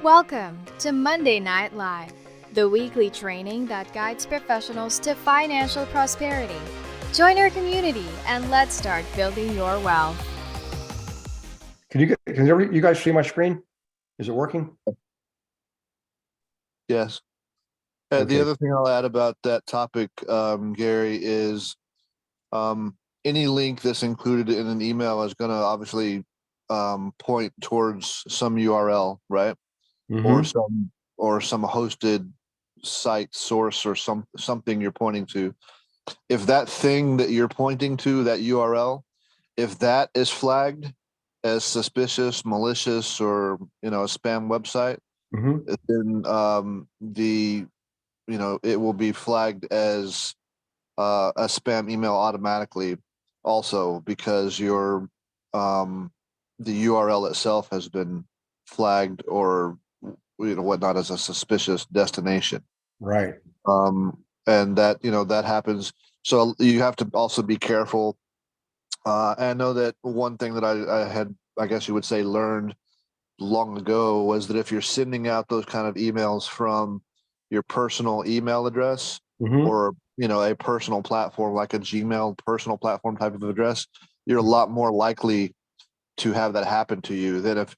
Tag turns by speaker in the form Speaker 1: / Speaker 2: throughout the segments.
Speaker 1: Welcome to Monday Night Live, the weekly training that guides professionals to financial prosperity. Join our community and let's start building your wealth.
Speaker 2: Can you guys see my screen? Is it working?
Speaker 3: Yes.
Speaker 2: Okay.
Speaker 3: The other thing I'll add about that topic, Gary, is any link that's included in an email is going to obviously point towards some URL, right?
Speaker 2: Mm-hmm.
Speaker 3: Or some hosted site source or something you're pointing to. If that thing that you're pointing to, that URL, if that is flagged as suspicious, malicious, or a spam website,
Speaker 2: Mm-hmm.
Speaker 3: then it will be flagged as a spam email automatically, also because the URL itself has been flagged or whatnot as a suspicious destination.
Speaker 2: Right.
Speaker 3: And that happens. So you have to also be careful. And I know that one thing that I had, I guess you would say, learned long ago was that if you're sending out those kind of emails from your personal email address
Speaker 2: Mm-hmm.
Speaker 3: or a personal platform like a Gmail personal platform type of address, you're a lot more likely to have that happen to you than if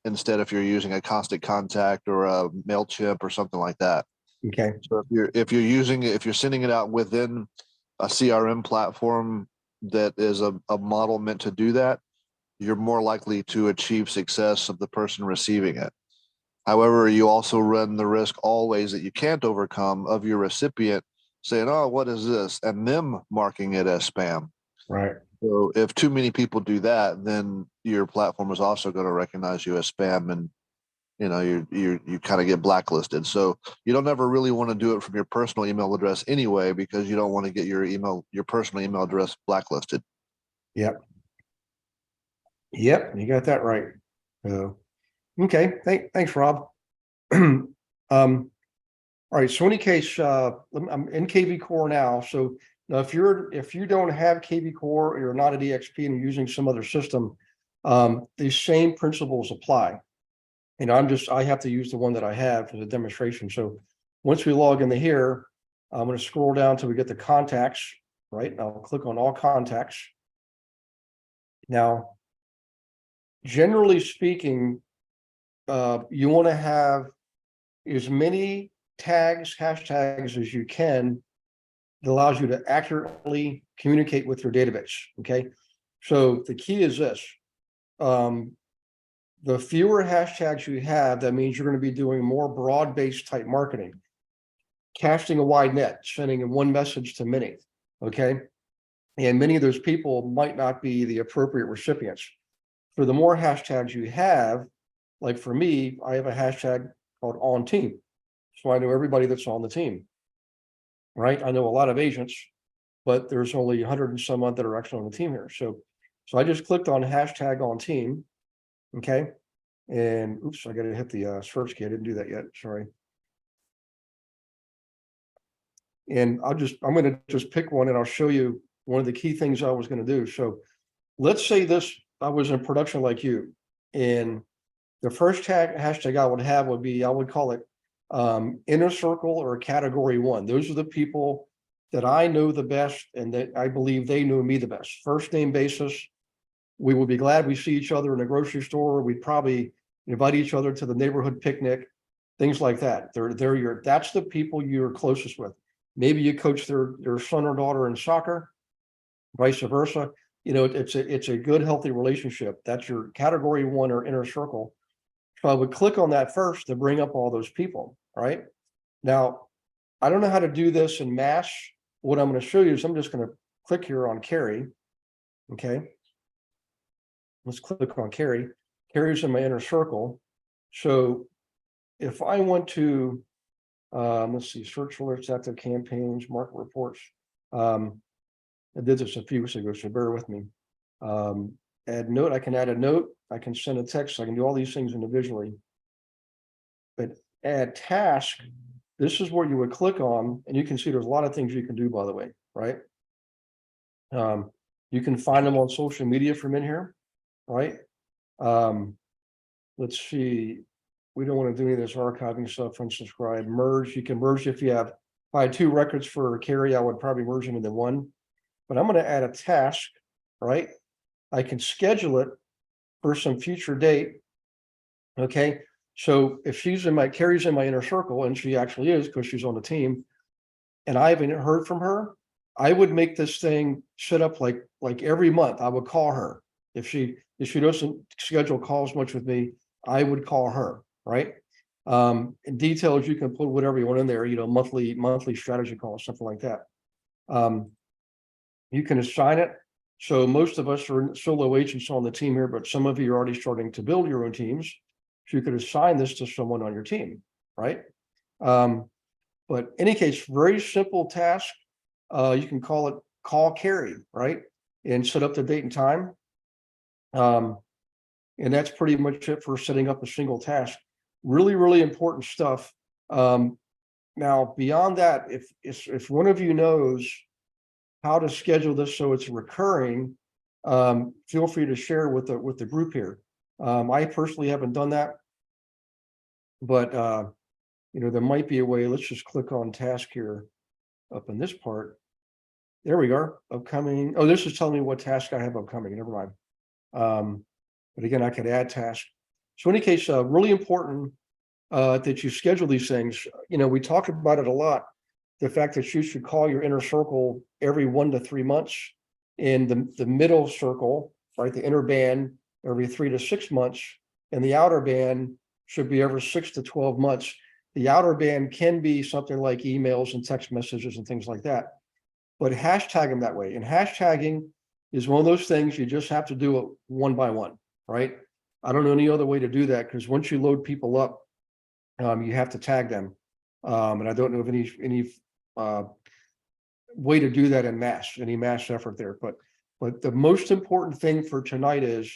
Speaker 3: you're using a Constant Contact or a MailChimp or something like that.
Speaker 2: Okay.
Speaker 3: So if you're sending it out within a CRM platform that is a model meant to do that, you're more likely to achieve success of the person receiving it. However, you also run the risk always that you can't overcome of your recipient saying, "Oh, what is this?" and them marking it as spam.
Speaker 2: Right.
Speaker 3: So if too many people do that, then your platform is also going to recognize you as spam, and you kind of get blacklisted. So you don't ever really want to do it from your personal email address anyway, because you don't want to get your personal email address blacklisted.
Speaker 2: Yep. You got that right. Okay. Thanks, Rob. All right. So in any case, I'm in KVCore now. So now if you don't have KVCore or you're not at eXp and you're using some other system, these same principles apply. And I have to use the one that I have for the demonstration. So once we log into here, I'm going to scroll down till we get the contacts, right? I'll click on all contacts. Now, generally speaking, you want to have as many hashtags as you can. It allows you to accurately communicate with your database. Okay. So the key is this. The fewer hashtags you have, that means you're going to be doing more broad-based type marketing, casting a wide net, sending one message to many. Okay. And many of those people might not be the appropriate recipients. For the more hashtags you have, like for me, I have a hashtag called on team. So I know everybody that's on the team, right? I know a lot of agents, but there's only 100 and some odd that are actually on the team here. So I just clicked on hashtag on team. Okay. And oops, I got to hit the search key. I didn't do that yet. Sorry. And I'm going to just pick one and I'll show you one of the key things I was going to do. So let's say I was in production like you, and the first hashtag I would have would be, I would call it inner circle or category 1. Those are the people that I know the best and that I believe they know me the best. First name basis. We would be glad we see each other in a grocery store. We'd probably invite each other to the neighborhood picnic, things like that. That's the people you're closest with. Maybe you coach their son or daughter in soccer, vice versa. It's a good, healthy relationship. That's your category 1 or inner circle. So I would click on that first to bring up all those people. All right. Now, I don't know how to do this in mass. What I'm going to show you is I'm just going to click here on Carrie. Okay. Let's click on Carrie. Carrie's in my inner circle. So if I want to, let's see, search alerts, active campaigns, market reports. I did this a few weeks ago, so bear with me. Add note, I can add a note, I can send a text, I can do all these things individually. But add task, this is where you would click on, and you can see there's a lot of things you can do, by the way, right? You can find them on social media from in here, right? Let's see, we don't want to do any of this archiving stuff, unsubscribe, merge. You can merge if you have, if I had 2 records for Carrie, I would probably merge them into one. But I'm going to add a task, right? I can schedule it for some future date. Okay. So if she's in my, Carrie's in my inner circle, and she actually is because she's on the team, and I haven't heard from her, I would make this thing set up like every month. I would call her. If she doesn't schedule calls much with me, I would call her, right? In details, you can put whatever you want in there, monthly strategy calls, something like that. You can assign it. So most of us are solo agents on the team here, but some of you are already starting to build your own teams. So you could assign this to someone on your team, right? But in any case, very simple task. You can call it call Carrie, right? And set up the date and time. And that's pretty much it for setting up a single task. Really, really important stuff. Now, beyond that, if one of you knows how to schedule this so it's recurring, feel free to share with the group here. I personally haven't done that, but there might be a way. Let's just click on task here up in this part. There we go. Upcoming. Oh, this is telling me what task I have upcoming. Never mind. But again, I could add tasks. So in any case, really important that you schedule these things. We talked about it a lot. The fact that you should call your inner circle every 1 to 3 months, and the middle circle, right, the inner band, every 3 to 6 months, and the outer band should be every 6 to 12 months. The outer band can be something like emails and text messages and things like that, but hashtag them that way. And hashtagging is one of those things you just have to do it one by one, right? I don't know any other way to do that, because once you load people up, you have to tag them. And I don't know of any way to do that in mass, any mass effort there. But the most important thing for tonight is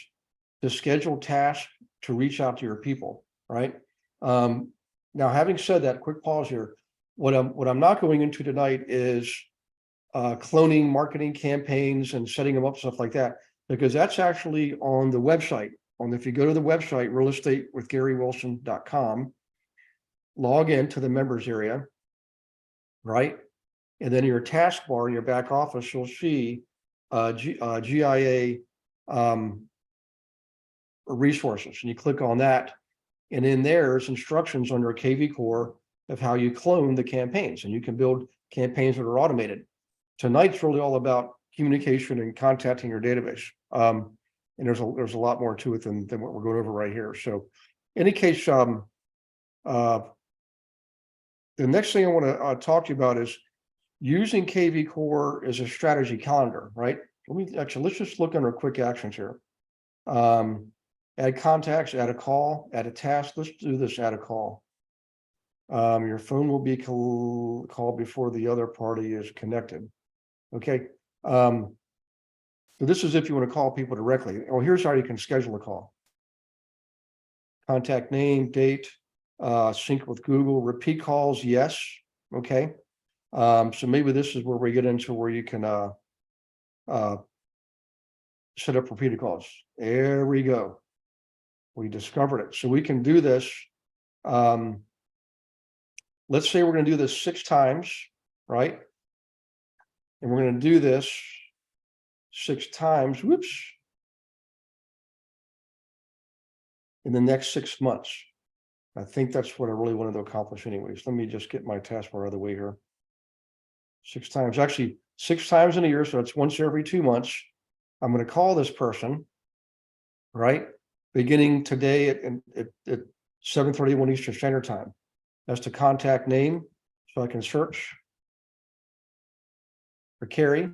Speaker 2: to schedule tasks to reach out to your people, right? Now, having said that, quick pause here. What I'm not going into tonight is cloning marketing campaigns and setting them up, stuff like that, because that's actually on the website. If you go to the website, realestatewithgarywilson.com, log into the members area, right? And then your taskbar in your back office, you'll see GIA resources, and you click on that, and in there's instructions under KVCore of how you clone the campaigns, and you can build campaigns that are automated. Tonight's really all about communication and contacting your database, and there's a lot more to it than what we're going over right here. So, in any case, the next thing I want to talk to you about is using KVCore as a strategy calendar, right? Let's just look under quick actions here. Add contacts, add a call, add a task. Let's do this, add a call. Your phone will be called before the other party is connected. Okay. So this is if you want to call people directly. Oh, here's how you can schedule a call. Contact name, date, sync with Google, repeat calls, yes. Okay. So maybe this is where we get into where you can set up repeated calls. There we go. We discovered it. So we can do this. Let's say we're going to do this 6 times, right? And we're going to do this 6 times, whoops, in the next 6 months. I think that's what I really wanted to accomplish anyways. Let me just get my taskbar out of the way here. 6 times, actually 6 times in a year. So it's once every 2 months. I'm going to call this person, right? Beginning today at 7:31 Eastern Standard Time. That's the contact name. So I can search for Carrie.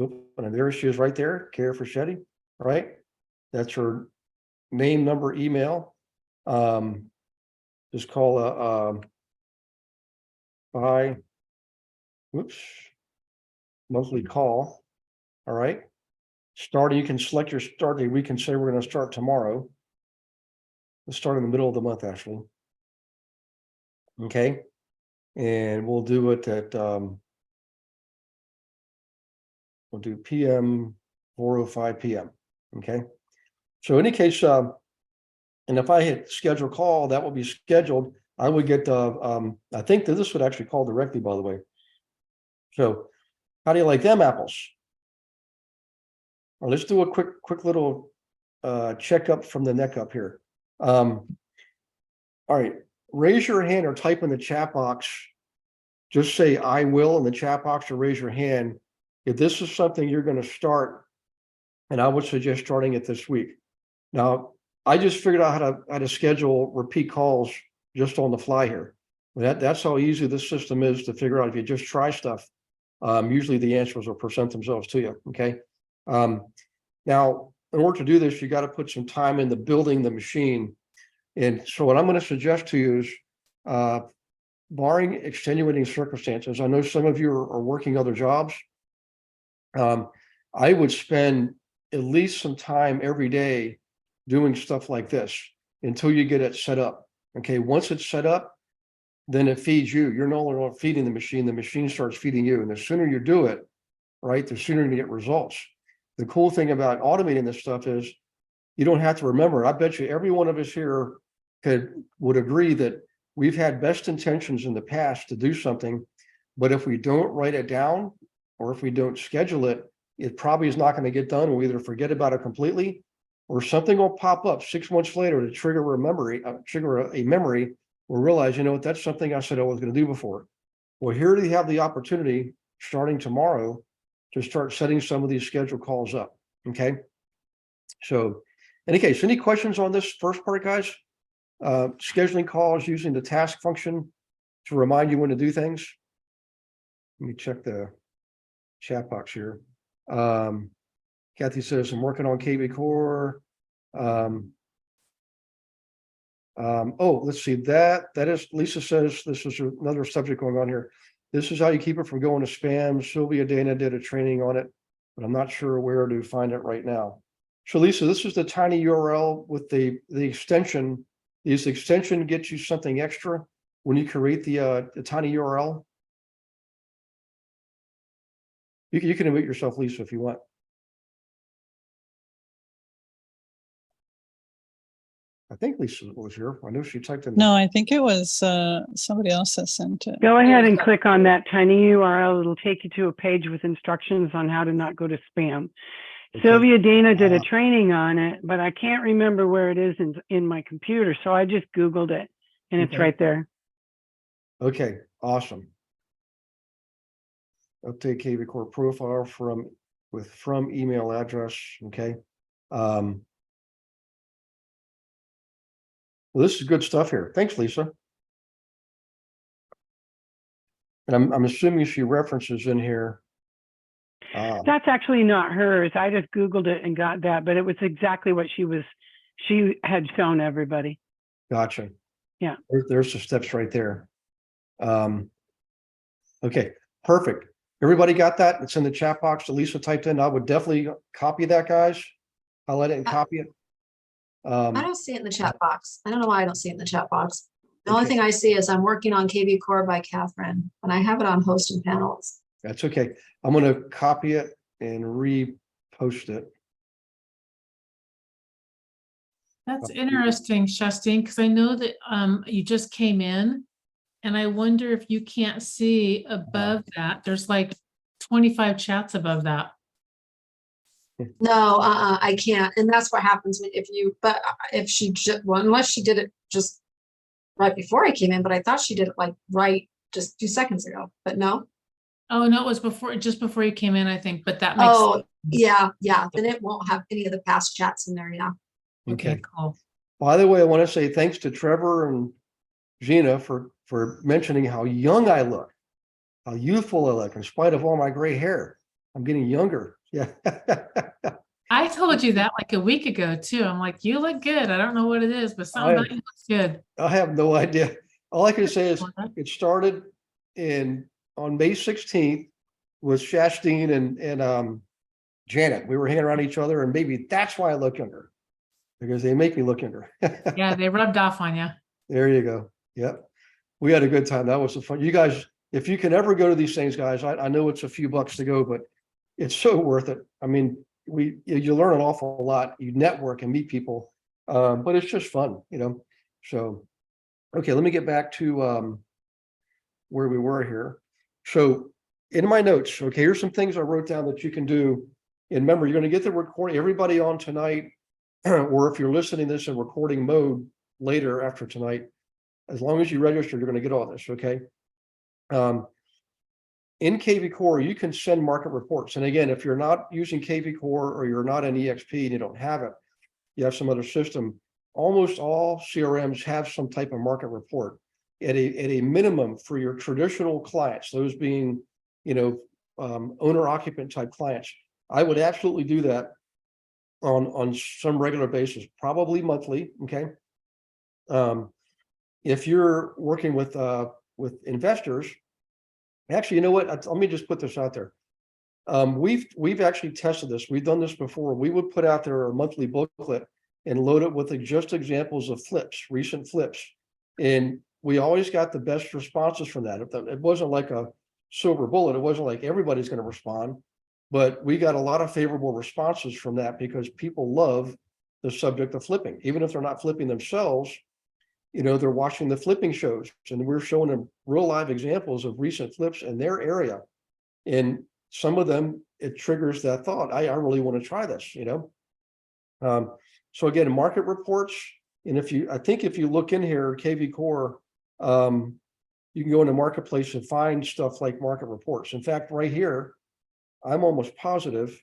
Speaker 2: Oop, and there she is right there, Carrie Fraschetti, right? That's her name, number, email. Just call by monthly call. All right. Starting, you can select your start date. We can say we're going to start tomorrow. Let's start in the middle of the month, actually. Okay. And we'll do it at we'll do PM 4:05 PM. Okay. So in any case, And if I hit schedule call, that will be scheduled. I would get, I think that this would actually call directly, by the way. So how do you like them apples? Well, let's do a quick little checkup from the neck up here. All right, raise your hand or type in the chat box. Just say I will in the chat box or raise your hand if this is something you're going to start. And I would suggest starting it this week. Now, I just figured out how to schedule repeat calls just on the fly here. That's how easy this system is to figure out if you just try stuff. Usually the answers will present themselves to you. Okay. Now, in order to do this, you got to put some time into building the machine. And so what I'm going to suggest to you is, barring extenuating circumstances, I know some of you are working other jobs. I would spend at least some time every day doing stuff like this until you get it set up. Okay, once it's set up, then it feeds you. You're no longer feeding the machine starts feeding you. And the sooner you do it, right, the sooner you get results. The cool thing about automating this stuff is you don't have to remember. I bet you every one of us here would agree that we've had best intentions in the past to do something, but if we don't write it down or if we don't schedule it, it probably is not going to get done. We'll either forget about it completely or something will pop up 6 months later to trigger a memory. We'll realize, you know what, that's something I said I was going to do before. Well, here you have the opportunity starting tomorrow to start setting some of these scheduled calls up. Okay. So in any case, any questions on this first part, guys? Scheduling calls using the task function to remind you when to do things. Let me check the chat box here. Kathy says, I'm working on KVCore. Oh, let's see, that is, Lisa says, this is another subject going on here. This is how you keep it from going to spam. Sylvia Dana did a training on it, but I'm not sure where to find it right now. So Lisa, this is the tiny URL with the extension. This extension gets you something extra when you create the tiny URL. You can unmute yourself, Lisa, if you want. I think Lisa was here. I know she typed in.
Speaker 4: No, I think it was somebody else that sent it.
Speaker 5: Go ahead and click on that tiny URL. It'll take you to a page with instructions on how to not go to spam. Okay. Sylvia Dana did a training on it, but I can't remember where it is in my computer. So I just Googled it and it's right there.
Speaker 2: Okay, awesome. Update KVCore profile from email address. Okay. Well, this is good stuff here. Thanks, Lisa. And I'm assuming she references in here.
Speaker 5: That's actually not hers. I just Googled it and got that, but it was exactly what she had shown everybody.
Speaker 2: Gotcha.
Speaker 5: Yeah.
Speaker 2: There's the steps right there. Okay, perfect. Everybody got that? It's in the chat box that Lisa typed in. I would definitely copy that, guys. Highlight it and copy it.
Speaker 6: I don't see it in the chat box. I don't know why I don't see it in the chat box. The only thing I see is I'm working on KVCore by Catherine, and I have it on host and panels.
Speaker 2: That's okay. I'm going to copy it and repost it.
Speaker 7: That's interesting, Shastine, because I know that you just came in, and I wonder if you can't see above that. There's like 25 chats above that.
Speaker 6: No, I can't. And that's what happens if she just, well, unless she did it just right before I came in, but I thought she did it like right just 2 seconds ago, but no.
Speaker 7: Oh, no, it was just before you came in, I think, but that makes
Speaker 6: sense. Yeah. Then it won't have any of the past chats in there. Yeah.
Speaker 7: Okay, cool.
Speaker 2: By the way, I want to say thanks to Trevor and Gina for mentioning how young I look, how youthful I look, in spite of all my gray hair. I'm getting younger. Yeah.
Speaker 7: I told you that like a week ago too. I'm like, you look good. I don't know what it is, but something about you looks good.
Speaker 2: I have no idea. All I can say is it started on May 16th with Shastine and Janet. We were hanging around each other, and maybe that's why I look younger, because they make me look younger.
Speaker 7: Yeah, they rubbed off on you.
Speaker 2: There you go. Yep. We had a good time. That was so fun. You guys, if you can ever go to these things, guys, I know it's a few bucks to go, but it's so worth it. I mean, you learn an awful lot. You network and meet people. But it's just fun, so, okay, let me get back to, where we were here. So in my notes, okay, here's some things I wrote down that you can do. And remember, you're going to get the recording, everybody on tonight, or if you're listening to this in recording mode later after tonight, as long as you register, you're going to get all this, okay? In KVCore, you can send market reports. And again, if you're not using KVCore or you're not in eXp and you don't have it, you have some other system, almost all CRMs have some type of market report at a minimum for your traditional clients, those being, owner occupant type clients. I would absolutely do that on some regular basis, probably monthly. Okay. If you're working with investors, actually, you know what? Let me just put this out there. We've actually tested this. We've done this before. We would put out there a monthly booklet and load it with just examples of flips, recent flips. And we always got the best responses from that. It wasn't like a silver bullet. It wasn't like everybody's going to respond, but we got a lot of favorable responses from that because people love the subject of flipping. Even if they're not flipping themselves, they're watching the flipping shows, and we're showing them real live examples of recent flips in their area. And some of them, it triggers that thought, I really want to try this, So again, market reports. And I think if you look in here, KVCore, you can go into marketplace and find stuff like market reports. In fact, right here, I'm almost positive.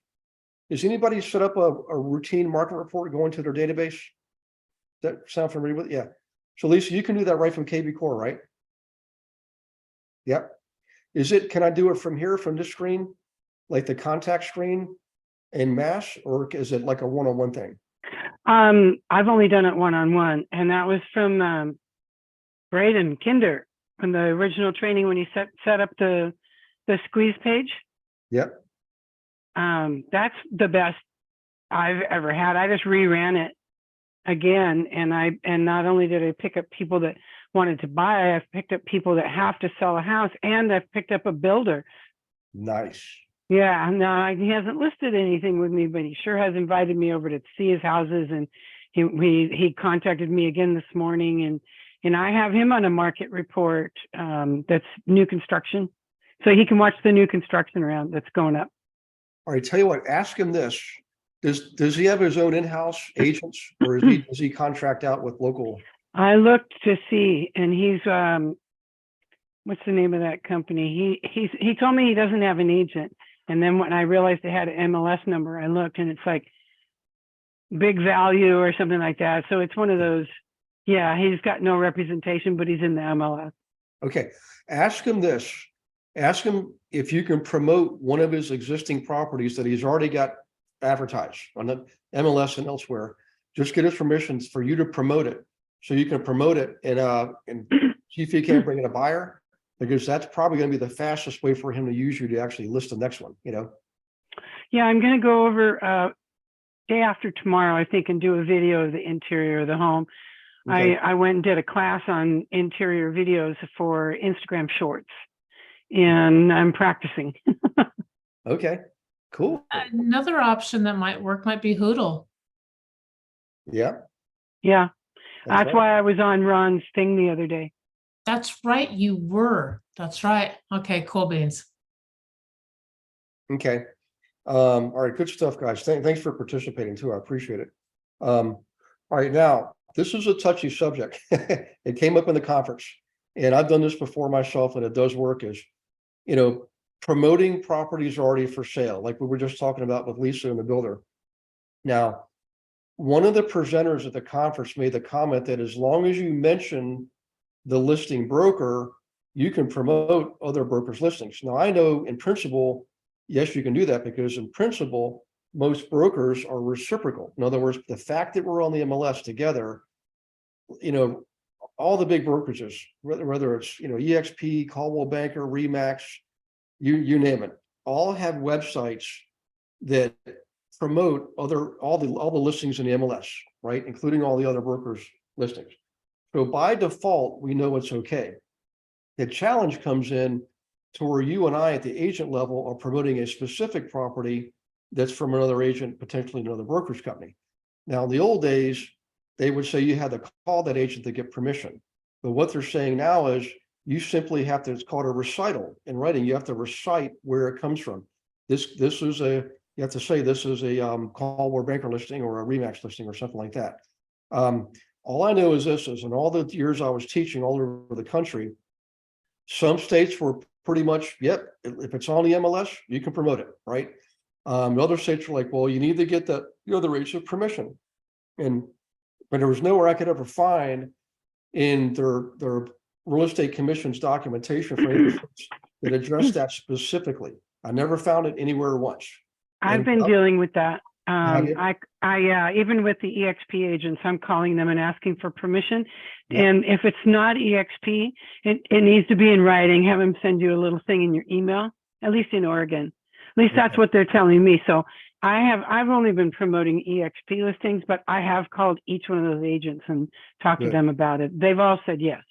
Speaker 2: Has anybody set up a routine market report going to their database? Does that sound familiar with? Yeah. So Lisa, you can do that right from KVCore, right? Yep. Can I do it from here, from this screen, like the contact screen in mass, or is it like a one-on-one thing?
Speaker 5: I've only done it one-on-one, and that was from Braden Kinder from the original training when he set up the squeeze page.
Speaker 2: Yep.
Speaker 5: That's the best I've ever had. I just reran it again, and not only did I pick up people that wanted to buy, I've picked up people that have to sell a house, and I've picked up a builder.
Speaker 2: Nice.
Speaker 5: Yeah, no, he hasn't listed anything with me, but he sure has invited me over to see his houses, and he contacted me again this morning, and I have him on a market report that's new construction, so he can watch the new construction round that's going up.
Speaker 2: All right, tell you what, ask him this. Does he have his own in-house agents, or does he contract out with local?
Speaker 5: I looked to see, and he's what's the name of that company? He told me he doesn't have an agent, and then when I realized they had an MLS number, I looked, and it's like Big Value or something like that. So it's one of those. Yeah, he's got no representation, but he's in the MLS.
Speaker 2: Okay, ask him this. Ask him if you can promote one of his existing properties that he's already got advertised on the MLS and elsewhere. Just get his permissions for you to promote it, so you can promote it and see if he can't bring in a buyer, because that's probably going to be the fastest way for him to use you to actually list the next one.
Speaker 5: Yeah, I'm going to go over day after tomorrow, I think, and do a video of the interior of the home. Okay. I went and did a class on interior videos for Instagram Shorts, and I'm practicing.
Speaker 2: Okay, cool.
Speaker 7: Another option that might work might be Hoodle.
Speaker 2: Yeah.
Speaker 5: Yeah, that's
Speaker 2: right.
Speaker 5: why I was on Ron's thing the other day.
Speaker 7: That's right, you were. That's right. Okay, cool beans.
Speaker 2: Okay. All right, good stuff, guys. Thanks for participating too. I appreciate it. All right, now this is a touchy subject. It came up in the conference, and I've done this before myself, and it does work. Is promoting properties already for sale, like we were just talking about with Lisa and the builder. Now, one of the presenters at the conference made the comment that as long as you mention the listing broker, you can promote other brokers' listings. Now, I know in principle, yes, you can do that, because in principle, most brokers are reciprocal. In other words, the fact that we're on the MLS together, all the big brokerages, whether it's eXp, Caldwell Banker, Remax, you name it, all have websites that promote all the listings in the MLS, right, including all the other brokers' listings. So by default, we know it's okay. The challenge comes in to where you and I at the agent level are promoting a specific property that's from another agent, potentially another brokerage company. Now, in the old days, they would say you had to call that agent to get permission. But what they're saying now is you simply have to, it's called a recital in writing. You have to recite where it comes from. This is you have to say this is a call war banker listing or a Remax listing or something like that. All I know is this is in all the years I was teaching all over the country, some states were pretty much, yep, if it's on the MLS, you can promote it, right? Other states were like, well, you need to get the other agent permission. But there was nowhere I could ever find in their real estate commission's documentation for any that addressed that specifically. I never found it anywhere once.
Speaker 5: I've been dealing with that. Even with the eXp agents, I'm calling them and asking for permission.
Speaker 2: Yep.
Speaker 5: And if it's not eXp, it needs to be in writing. Have them send you a little thing in your email, at least in Oregon. At least that's what they're telling me. So I've only been promoting eXp listings, but I have called each one of those agents and talked to them about it. They've all said yes.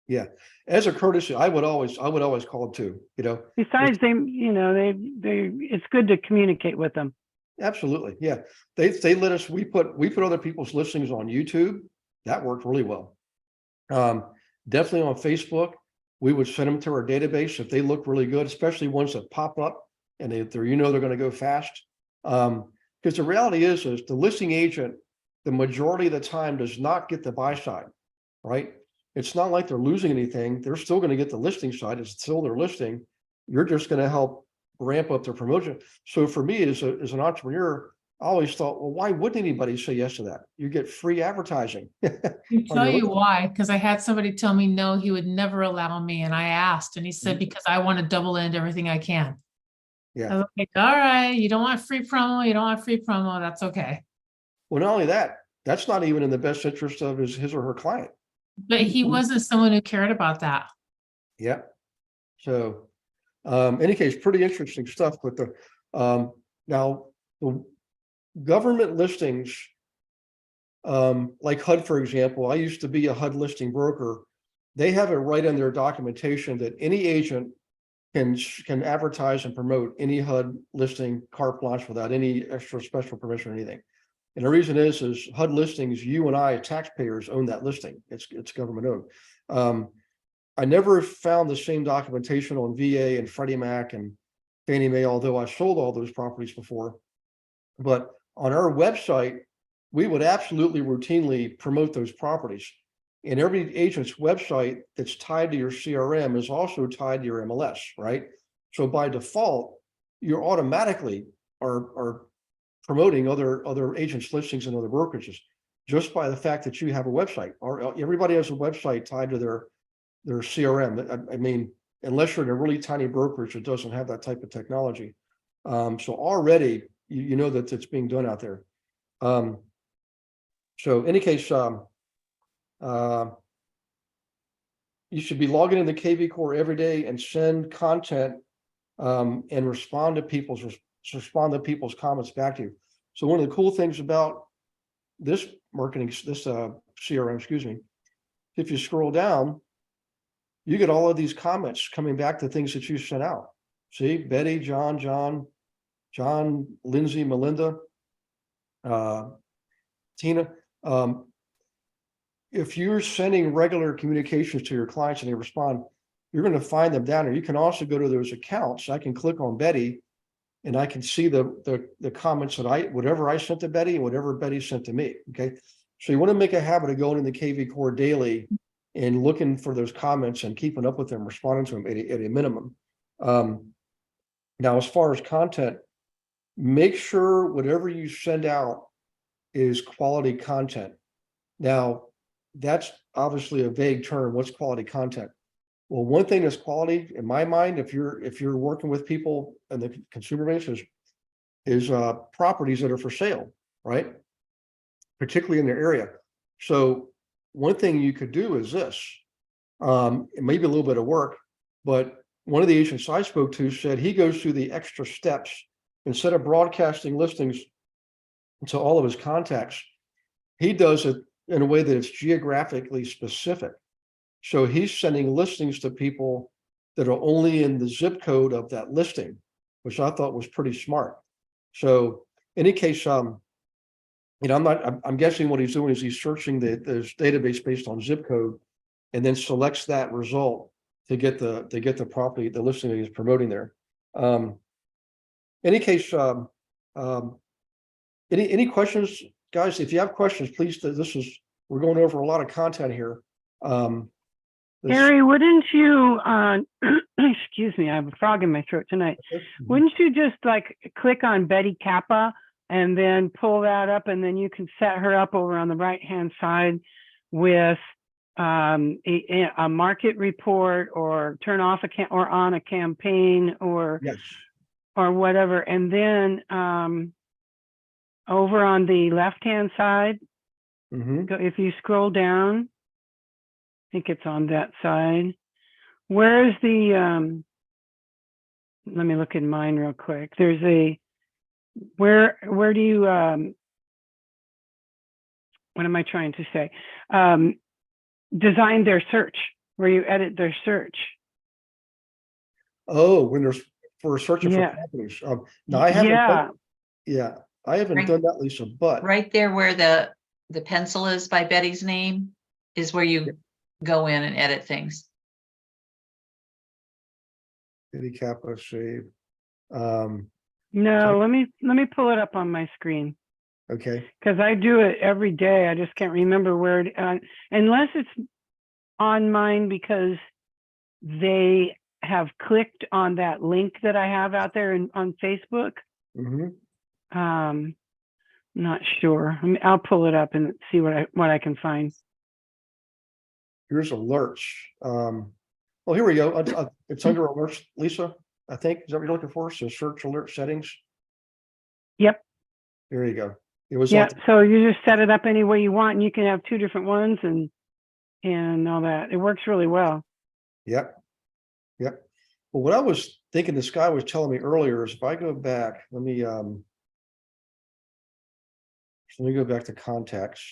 Speaker 2: Yeah. As a courtesy, I would always call them too,
Speaker 5: Besides, it's good to communicate with them.
Speaker 2: Absolutely. Yeah. They let us, we put other people's listings on YouTube. That worked really well. Definitely on Facebook, we would send them to our database if they look really good, especially ones that pop up and they're going to go fast. Because the reality is the listing agent, the majority of the time does not get the buy side, right? It's not like they're losing anything. They're still going to get the listing side. It's still their listing. You're just going to help ramp up their promotion. So for me as an entrepreneur, I always thought, well, why wouldn't anybody say yes to that? You get free advertising.
Speaker 7: I'll tell you why, because I had somebody tell me no, he would never allow me. And I asked, and he said, because I want to double end everything I can.
Speaker 2: Yeah.
Speaker 7: I was like, all right, you don't want free promo, you don't want free promo, that's okay.
Speaker 2: Well, not only that, that's not even in the best interest of his or her client.
Speaker 7: But he wasn't someone who cared about that.
Speaker 2: Yeah. So any case, pretty interesting stuff with the now the government listings, like HUD, for example. I used to be a HUD listing broker. They have it right in their documentation that any agent can advertise and promote any HUD listing carte blanche without any extra special permission or anything. And the reason is HUD listings, you and I, taxpayers, own that listing. It's government owned. I never found the same documentation on VA and Freddie Mac and Fannie Mae, although I sold all those properties before. But on our website, we would absolutely routinely promote those properties. And every agent's website that's tied to your CRM is also tied to your MLS, right? So by default, you automatically are promoting other agents' listings and other brokerages just by the fact that you have a website. Or everybody has a website tied to their CRM. I mean, unless you're in a really tiny brokerage that doesn't have that type of technology. So already, you know that it's being done out there. So in any case, you should be logging into KVCore every day and send content and respond to people's comments back to you. So one of the cool things about this CRM, excuse me, if you scroll down, you get all of these comments coming back to things that you sent out. See, Betty, John, Lindsay, Melinda, Tina. If you're sending regular communications to your clients and they respond, you're going to find them down there. You can also go to those accounts. I can click on Betty and I can see the comments that whatever I sent to Betty and whatever Betty sent to me. Okay. So you want to make a habit of going into KVCore daily and looking for those comments and keeping up with them, responding to them at a minimum. Now, as far as content, make sure whatever you send out is quality content. Now, that's obviously a vague term. What's quality content? Well, one thing that's quality in my mind, if you're working with people in the consumer base, is properties that are for sale, right? Particularly in their area. So one thing you could do is this. It may be a little bit of work, but one of the agents I spoke to said he goes through the extra steps. Instead of broadcasting listings to all of his contacts, he does it in a way that it's geographically specific. So he's sending listings to people that are only in the zip code of that listing, which I thought was pretty smart. So in any case, I'm guessing what he's doing is he's searching the database based on zip code, and then selects that result to get the property, the listing that he's promoting there. Any case, any questions, guys? If you have questions, please. We're going over a lot of content here.
Speaker 5: Harry, wouldn't you, excuse me, I have a frog in my throat tonight. Wouldn't you just like click on Betty Kappa and then pull that up, and then you can set her up over on the right-hand side with a market report, or turn off or on a campaign, or
Speaker 2: Yes.
Speaker 5: or whatever. And then over on the left-hand side, if you scroll down, I think it's on that side. Where's the, let me look in mine real quick. There's a, where do you, what am I trying to say? Design their search, where you edit their search.
Speaker 2: Oh, when there's for searching for properties. No, I haven't. I haven't done that, Lisa. But
Speaker 8: right there where the pencil is by Betty's name is where you go in and edit things.
Speaker 2: Betty Kappa save.
Speaker 5: No, let me pull it up on my screen.
Speaker 2: Okay.
Speaker 5: Because I do it every day. I just can't remember where it, unless it's on mine because they have clicked on that link that I have out there on Facebook. Not sure. I'll pull it up and see what I can find.
Speaker 2: Here's alerts. Well, here we go. It's under alerts, Lisa, I think. Is that what you're looking for? So search alert settings. Yep. There you go. It was.
Speaker 5: Yeah. So you just set it up any way you want, and you can have two different ones and all that. It works really well.
Speaker 2: Yep. Yep. Well, what I was thinking this guy was telling me earlier is if I go back, let me go back to contacts.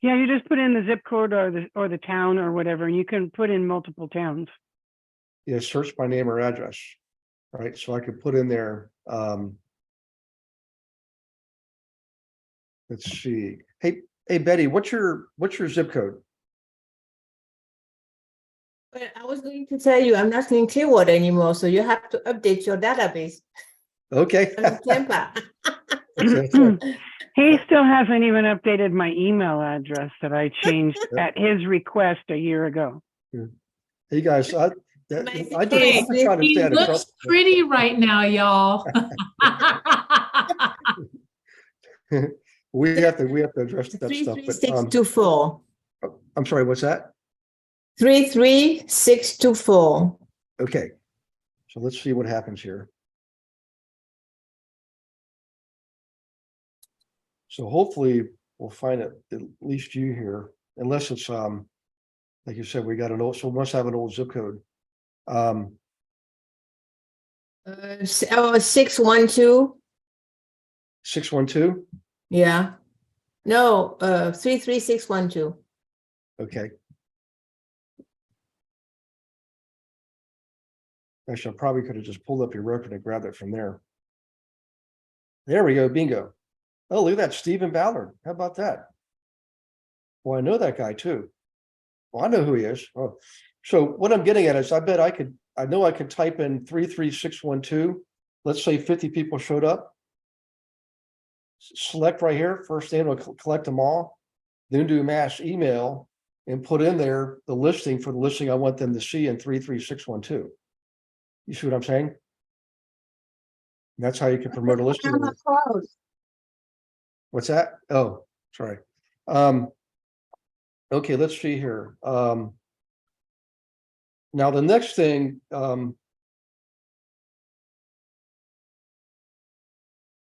Speaker 5: Yeah, you just put in the zip code or the town or whatever, and you can put in multiple towns.
Speaker 2: Yeah, search by name or address. Right. So I could put in there. Let's see. Hey, Betty, what's your zip code?
Speaker 9: Well, I was going to tell you, I'm not in Clearwater anymore, so you have to update your database.
Speaker 2: Okay.
Speaker 9: Tampa.
Speaker 5: He still hasn't even updated my email address that I changed at his request a year ago.
Speaker 2: Hey guys, I'm just trying to
Speaker 7: He
Speaker 2: stay out of
Speaker 7: looks
Speaker 2: trouble.
Speaker 7: pretty right now, y'all.
Speaker 2: we have to address that stuff. But
Speaker 9: 33624.
Speaker 2: I'm sorry, what's that?
Speaker 9: 33624.
Speaker 2: Okay, so let's see what happens here. So hopefully we'll find it, at least you here, unless it's like you said, we got an old, so we must have an old zip code.
Speaker 9: 612.
Speaker 2: 612.
Speaker 9: Yeah. No, 33612.
Speaker 2: Okay. Actually, I probably could have just pulled up your record and grabbed it from there. There we go, bingo. Oh, look at that, Stephen Ballard. How about that? Well, I know that guy too. Well, I know who he is. Oh, so what I'm getting at is I know I could type in 33612. Let's say 50 people showed up. Select right here, first name, will collect them all, then do mass email and put in there the listing for the listing I want them to see in 33612. You see what I'm saying? That's how you can promote a listing. What's that? Oh, sorry. Okay, let's see here. Now the next thing, in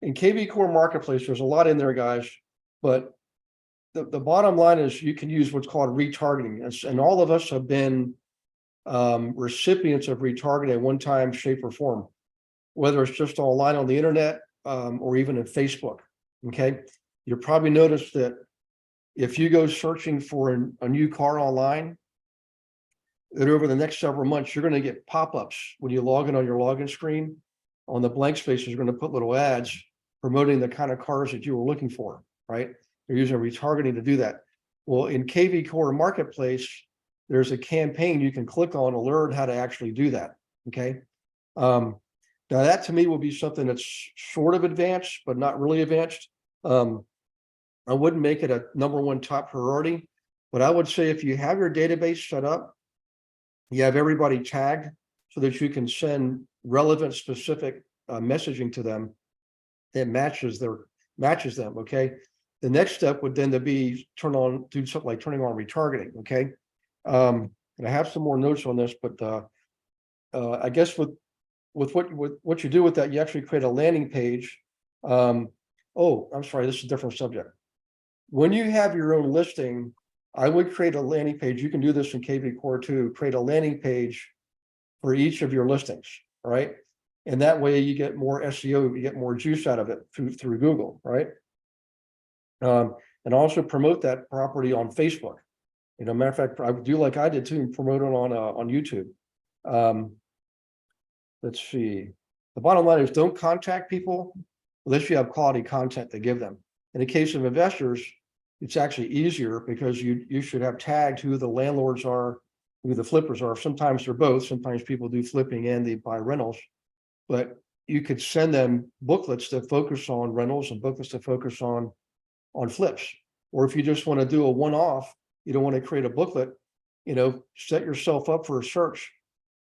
Speaker 2: KVCore Marketplace, there's a lot in there, guys, but the bottom line is you can use what's called retargeting, and all of us have been recipients of retargeting at one time, shape, or form, whether it's just online on the internet or even in Facebook. Okay, you probably noticed that if you go searching for a new car online, that over the next several months, you're going to get pop-ups when you log in on your login screen. On the blank spaces, you're going to put little ads promoting the kind of cars that you were looking for. right? They're using retargeting to do that. Well, in KVCore Marketplace, there's a campaign you can click on to learn how to actually do that. Okay. Now that to me will be something that's sort of advanced, but not really advanced. I wouldn't make it a #1 top priority, but I would say if you have your database set up, you have everybody tagged so that you can send relevant, specific messaging to them that matches them. Okay. The next step would then to be do something like turning on retargeting. Okay. And I have some more notes on this, but I guess with what you do with that, you actually create a landing page. Oh, I'm sorry, this is a different subject. When you have your own listing, I would create a landing page. You can do this in KVCore too. Create a landing page for each of your listings, right? And that way you get more SEO, you get more juice out of it through Google, right? And also promote that property on Facebook. You know, matter of fact, I would do like I did too, and promote it on YouTube. Let's see. The bottom line is don't contact people unless you have quality content to give them. In the case of investors, it's actually easier because you should have tagged who the landlords are, who the flippers are. Sometimes they're both. Sometimes people do flipping and they buy rentals, but you could send them booklets that focus on rentals and booklets that focus on flips. Or if you just want to do a one-off, you don't want to create a booklet, you know, set yourself up for a search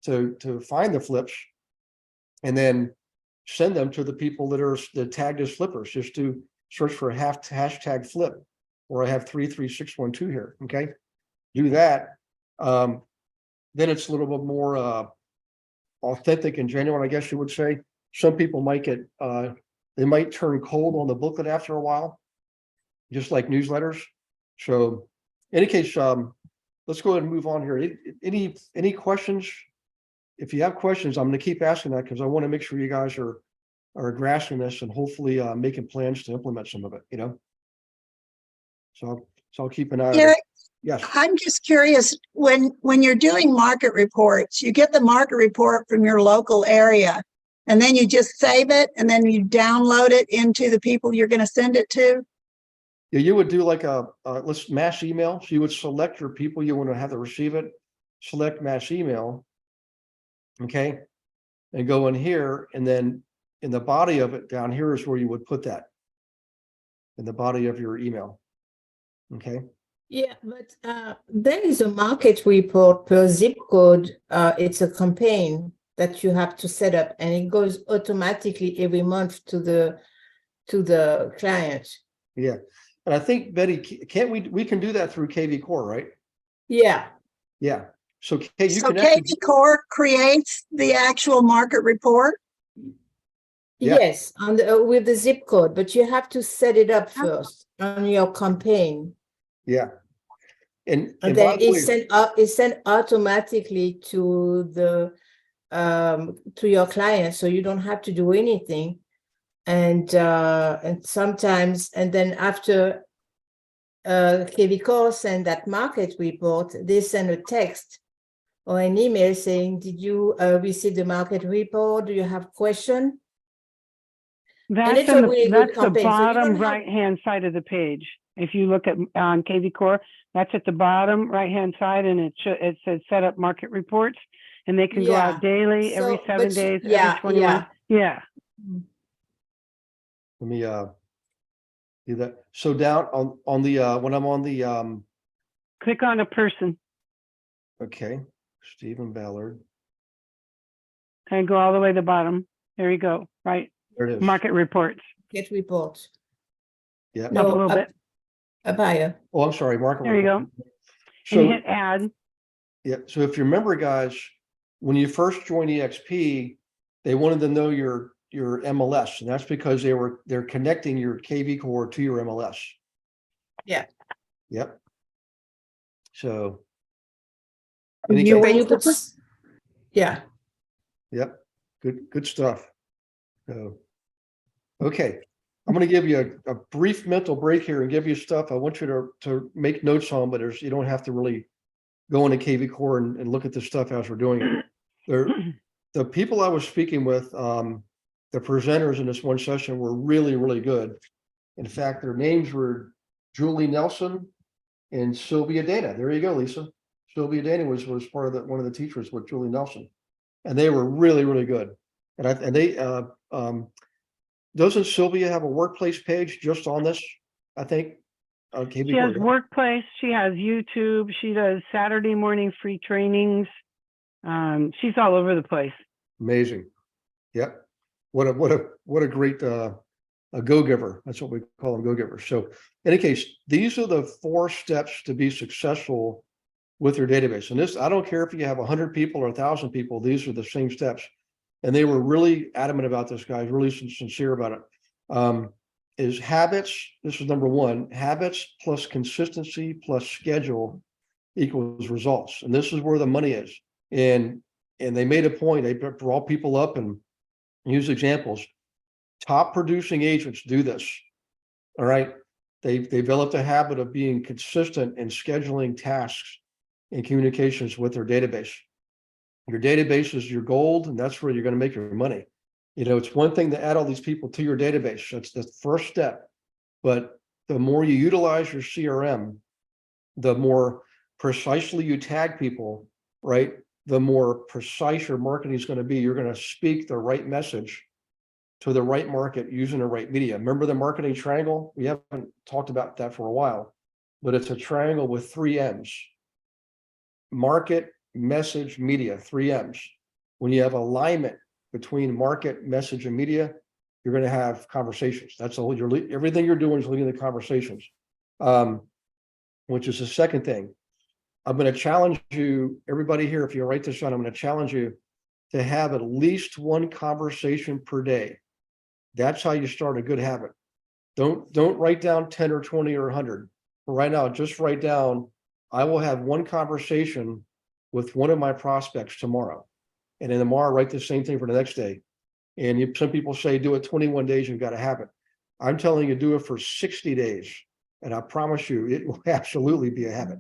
Speaker 2: to find the flips and then send them to the people that tagged as flippers. Just do search for a hashtag flip, or I have 33612 here. Okay, do that. Then it's a little bit more authentic and genuine, I guess you would say. Some people might get they might turn cold on the booklet after a while, just like newsletters. So in any case, let's go ahead and move on here. Any questions? If you have questions, I'm going to keep asking that because I want to make sure you guys are grasping this and hopefully making plans to implement some of it, you know. So I'll keep an eye on it. Yes.
Speaker 10: I'm just curious, when you're doing market reports, you get the market report from your local area and then you just save it and then you download it into the people you're going to send it to?
Speaker 2: Yeah, you would do like a mass email. So you would select your people you want to have to receive it, select mass email. Okay. And go in here, and then in the body of it down here is where you would put that in the body of your email. Okay.
Speaker 9: Yeah, but there is a market report per zip code. It's a campaign that you have to set up, and it goes automatically every month to the client.
Speaker 2: Yeah, and I think Betty, can't we can do that through KVCore, right?
Speaker 9: Yeah.
Speaker 2: Yeah. So
Speaker 10: KVCore creates the actual market report?
Speaker 2: Yeah.
Speaker 9: Yes, with the zip code, but you have to set it up first on your campaign.
Speaker 2: Yeah. And
Speaker 9: then it's sent automatically to your client, so you don't have to do anything. And sometimes, and then after KVCore send that market report, they send a text or an email saying, did you receive the market report? Do you have question?
Speaker 5: That's the bottom right-hand side of the page. If you look at on KVCore, that's at the bottom right-hand side, and it says set up market reports, and they can go out daily, every 7 days, every 21. Yeah.
Speaker 2: Let me do that. So down on the when I'm on the
Speaker 5: click on a person.
Speaker 2: Okay, Stephen Ballard.
Speaker 5: And go all the way to the bottom. There you go. Right.
Speaker 2: There it is.
Speaker 5: Market reports.
Speaker 9: Get reports.
Speaker 2: Yeah.
Speaker 5: No, up a little bit.
Speaker 9: A buyer.
Speaker 2: Oh, I'm sorry, market.
Speaker 5: There you go.
Speaker 2: So
Speaker 5: and you hit add.
Speaker 2: Yeah. So if you remember, guys, when you first joined eXp, they wanted to know your MLS, and that's because they're connecting your KVCore to your MLS.
Speaker 9: Yeah.
Speaker 2: Yep. So
Speaker 9: yeah.
Speaker 2: Yep. Good stuff. So okay. I'm going to give you a brief mental break here and give you stuff I want you to make notes on, but you don't have to really go into KVCore and look at this stuff as we're doing it. The people I was speaking with, the presenters in this one session were really, really good. In fact, their names were Julie Nelson and Sylvia Dana. There you go, Lisa. Sylvia Dana was part of one of the teachers with Julie Nelson, and they were really, really good. Doesn't Sylvia have a workplace page just on this? I think.
Speaker 5: She has workplace. She has YouTube. She does Saturday morning free trainings. She's all over the place.
Speaker 2: Amazing. Yep. What a great a go-giver. That's what we call them, go-givers. So in any case, these are the 4 steps to be successful with your database. And this, I don't care if you have 100 people or 1,000 people, these are the same steps. And they were really adamant about this, guys, really sincere about it. Is habits, this is number 1, habits plus consistency plus schedule equals results. And this is where the money is. And they made a point, they brought people up and use examples. Top producing agents do this. All right. They developed a habit of being consistent in scheduling tasks and communications with their database. Your database is your gold, and that's where you're going to make your money. You know, it's one thing to add all these people to your database. That's the first step. But the more you utilize your CRM, the more precisely you tag people, right? The more precise your marketing is going to be. You're going to speak the right message to the right market using the right media. Remember the marketing triangle? We haven't talked about that for a while, but it's a triangle with 3 M's. Market, message, media, 3 M's. When you have alignment between market, message, and media, you're going to have conversations. That's all. Everything you're doing is leading to conversations, which is the second thing. I'm going to challenge you, everybody here, if you write this down, I'm going to challenge you to have at least 1 conversation per day. That's how you start a good habit. Don't write down 10 or 20 or 100. For right now, just write down, I will have 1 conversation with one of my prospects tomorrow. And then tomorrow, write the same thing for the next day. And some people say, do it 21 days, you've got a habit. I'm telling you, do it for 60 days. And I promise you, it will absolutely be a habit.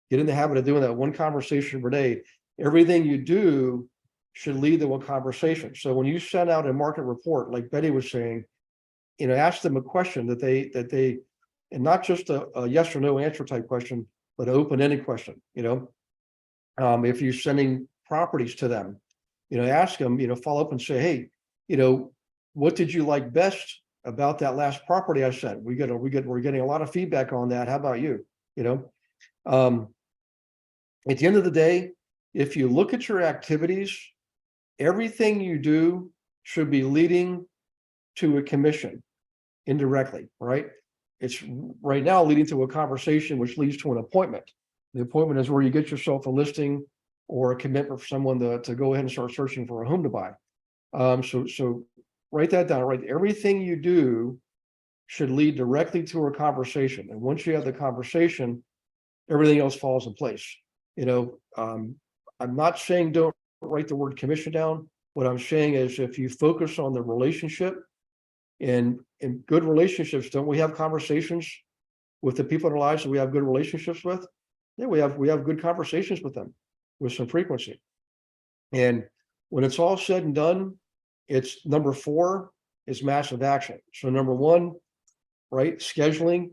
Speaker 2: Get in the habit of doing that 1 conversation per day. Everything you do should lead to a conversation. So when you send out a market report, like Betty was saying, you know, ask them a question that they, and not just a yes or no answer type question, but an open-ended question. You know, if you're sending properties to them, you know, ask them, you know, follow up and say, hey, you know, what did you like best about that last property I sent? We're getting a lot of feedback on that. How about you? You know, at the end of the day, if you look at your activities, everything you do should be leading to a commission indirectly, right? It's right now leading to a conversation, which leads to an appointment. The appointment is where you get yourself a listing or a commitment for someone to go ahead and start searching for a home to buy. So write that down, right? Everything you do should lead directly to a conversation. And once you have the conversation, everything else falls in place. You know, I'm not saying don't write the word commission down. What I'm saying is if you focus on the relationship, and in good relationships, don't we have conversations with the people in our lives that we have good relationships with? Yeah, we have good conversations with them with some frequency. And when it's all said and done, it's number 4 is massive action. So number 1, right? Scheduling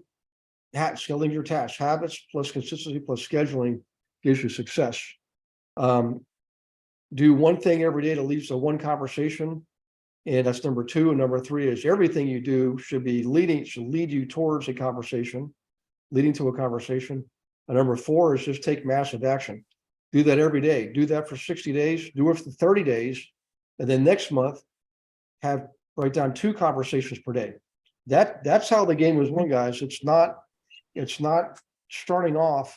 Speaker 2: your tasks, habits plus consistency plus scheduling gives you success. Do one thing every day that leads to 1 conversation. And that's number 2. And number 3 is everything you do should lead you towards a conversation, leading to a conversation. And number 4 is just take massive action. Do that every day. Do that for 60 days. Do it for 30 days. And then next month, write down 2 conversations per day. That's how the game was won, guys. It's not starting off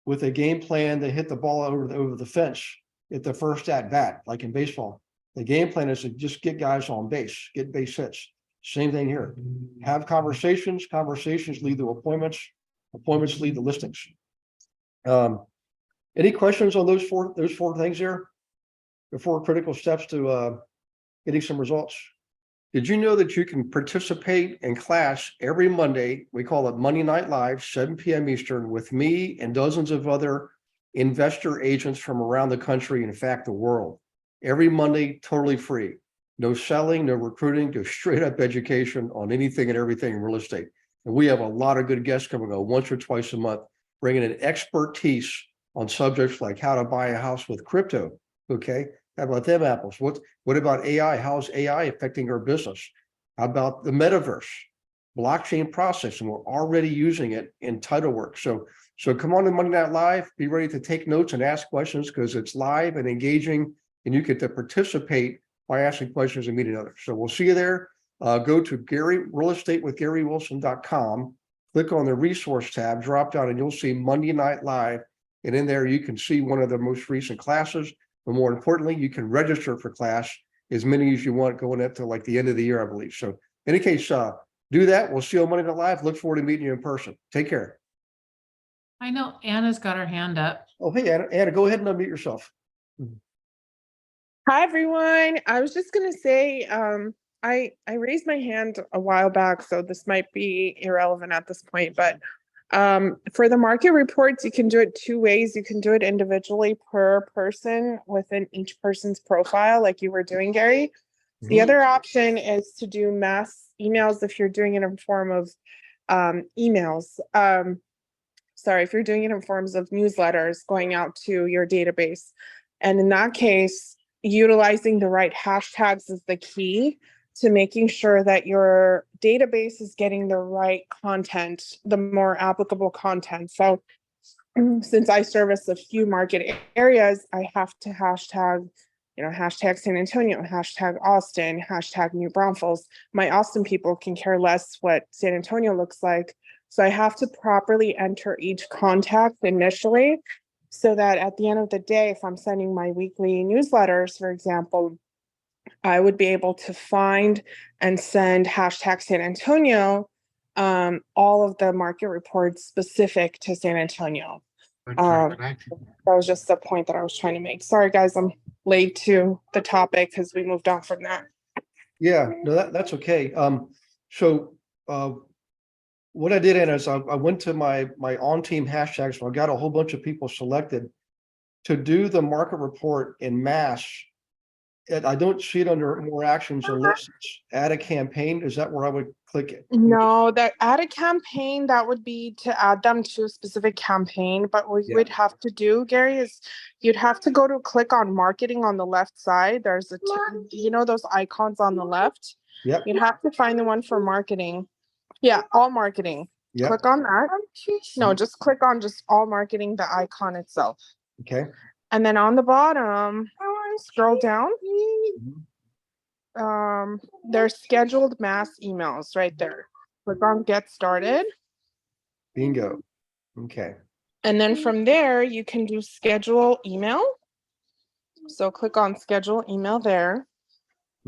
Speaker 2: with a game plan to hit the ball over the fence at the first at bat, like in baseball. The game plan is to just get guys on base, get base hits. Same thing here. Have conversations. Conversations lead to appointments. Appointments lead to listings. Any questions on those four things here? The 4 critical steps to getting some results. Did you know that you can participate in class every Monday? We call it Monday Night Live, 7 p.m. Eastern, with me and dozens of other investor agents from around the country, in fact, the world. Every Monday, totally free. No selling, no recruiting, just straight up education on anything and everything in real estate. And we have a lot of good guests coming on once or twice a month, bringing in expertise on subjects like how to buy a house with crypto. Okay. How about them apples? What about AI? How's AI affecting our business? How about the metaverse, blockchain processing? We're already using it in title work. So come on to Monday Night Live, be ready to take notes and ask questions because it's live and engaging and you get to participate by asking questions and meeting others. So we'll see you there. Go to GaryRealEstateWithGaryWilson.com, click on the resource tab, drop down, and you'll see Monday Night Live. And in there, you can see one of the most recent classes. But more importantly, you can register for class as many as you want going up to like the end of the year, I believe. So in any case, do that. We'll see you on Monday Night Live. Look forward to meeting you in person. Take care.
Speaker 7: I know Anna's got her hand up.
Speaker 2: Oh, hey, Anna, go ahead and unmute yourself.
Speaker 11: Hi, everyone. I was just going to say, I raised my hand a while back, so this might be irrelevant at this point, but for the market reports, you can do it two ways. You can do it individually per person within each person's profile, like you were doing, Gary. The other option is to do mass emails if you're doing it in form of emails. If you're doing it in forms of newsletters going out to your database. And in that case, utilizing the right hashtags is the key to making sure that your database is getting the right content, the more applicable content. So since I service a few market areas, I have to hashtag, hashtag San Antonio, hashtag Austin, hashtag New Braunfels. My Austin people can care less what San Antonio looks like. So I have to properly enter each contact initially so that at the end of the day, if I'm sending my weekly newsletters, for example, I would be able to find and send hashtag San Antonio, all of the market reports specific to San Antonio. That was just the point that I was trying to make. Sorry, guys, I'm late to the topic because we moved on from that.
Speaker 2: Yeah, no, that's okay. What I did, Anna, is I went to my on-team hashtags, so I got a whole bunch of people selected to do the market report in mass. And I don't see it under more actions unless it's add a campaign. Is that where I would click it?
Speaker 11: No, that add a campaign, that would be to add them to a specific campaign. But what you would have to do, Gary, is you'd have to go to click on marketing on the left side. There's those icons on the left.
Speaker 2: Yep.
Speaker 11: You'd have to find the one for marketing. Yeah, all marketing.
Speaker 2: Yep.
Speaker 11: Click on that. No, just click on just all marketing, the icon itself.
Speaker 2: Okay.
Speaker 11: And then on the bottom, scroll down. There's scheduled mass emails right there. Click on get started.
Speaker 2: Bingo. Okay.
Speaker 11: And then from there, you can do schedule email. So click on schedule email there.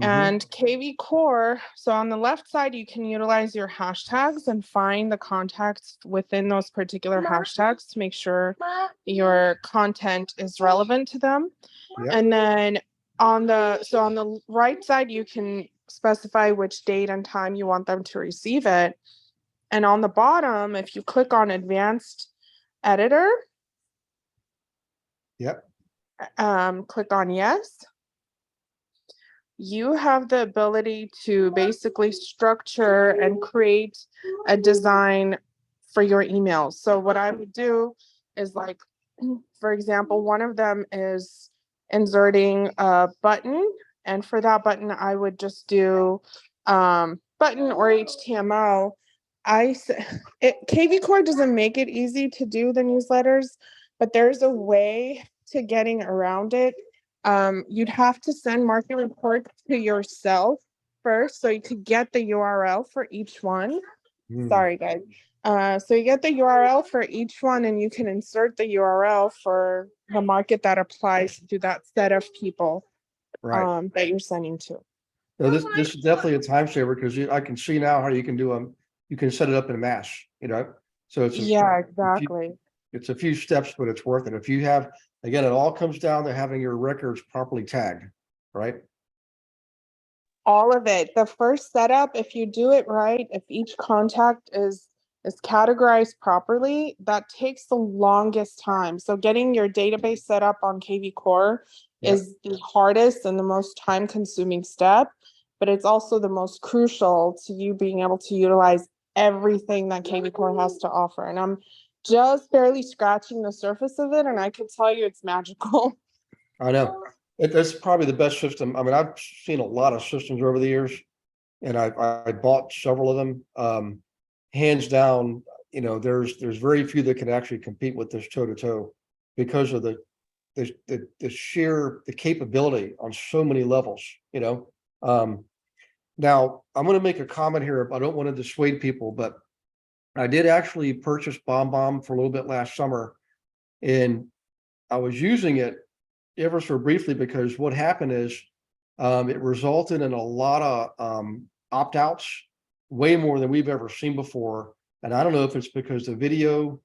Speaker 11: And KVCore, so on the left side, you can utilize your hashtags and find the contacts within those particular hashtags to make sure your content is relevant to them.
Speaker 2: Yep.
Speaker 11: And then on the right side, you can specify which date and time you want them to receive it. And on the bottom, if you click on advanced editor,
Speaker 2: yep.
Speaker 11: Click on yes. You have the ability to basically structure and create a design for your emails. So what I would do is, like, for example, one of them is inserting a button. And for that button, I would just do button or HTML. KVCore doesn't make it easy to do the newsletters, but there's a way to getting around it. You'd have to send market reports to yourself first, so you could get the URL for each one. Sorry, guys. So you get the URL for each one, and you can insert the URL for the market that applies to that set of people that you're sending to.
Speaker 2: No, this is definitely a time saver because I can see now how you can do you can set it up in mass, So it's
Speaker 11: exactly.
Speaker 2: It's a few steps, but it's worth it. If you have, again, it all comes down to having your records properly tagged, right?
Speaker 11: All of it. The first setup, if you do it right, if each contact is categorized properly, that takes the longest time. So getting your database set up on KVCore
Speaker 2: Yeah.
Speaker 11: is the hardest and the most time consuming step, but it's also the most crucial to you being able to utilize everything that KVCore has to offer. And I'm just barely scratching the surface of it, and I can tell you it's magical.
Speaker 2: I know. That's probably the best system. I mean, I've seen a lot of systems over the years, and I bought several of them. Hands down, you know, there's very few that can actually compete with this toe to toe because of the sheer capability on so many levels, you know. Now I'm going to make a comment here. I don't want to dissuade people, but I did actually purchase BombBomb for a little bit last summer, and I was using it ever so briefly because what happened is it resulted in a lot of opt-outs, way more than we've ever seen before. And I don't know if it's because the video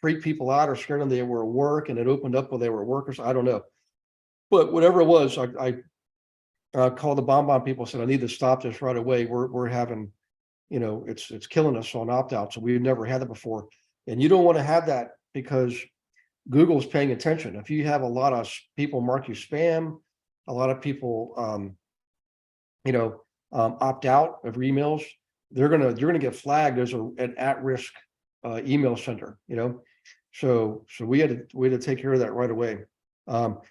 Speaker 2: freaked people out or scared them they were at work and it opened up while they were workers. I don't know. But whatever it was, I called the BombBomb people, said, I need to stop this right away. We're having, you know, it's killing us on opt-outs. So we've never had that before. And you don't want to have that because Google's paying attention. If you have a lot of people mark you spam, a lot of people, opt out of emails, you're gonna get flagged as an at-risk email sender. You know, so we had to take care of that right away.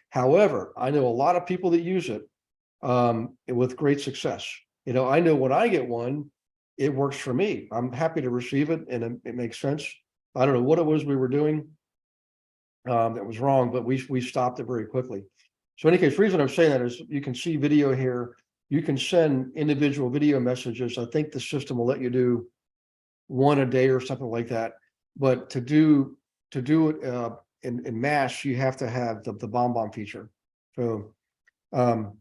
Speaker 2: However, I know a lot of people that use it with great success. You know, I know when I get one, it works for me. I'm happy to receive it, and it makes sense. I don't know what it was we were doing that was wrong, but we stopped it very quickly. So in any case, the reason I'm saying that is you can see video here. You can send individual video messages. I think the system will let you do one a day or something like that. But to do it in mass, you have to have the BombBomb feature. So in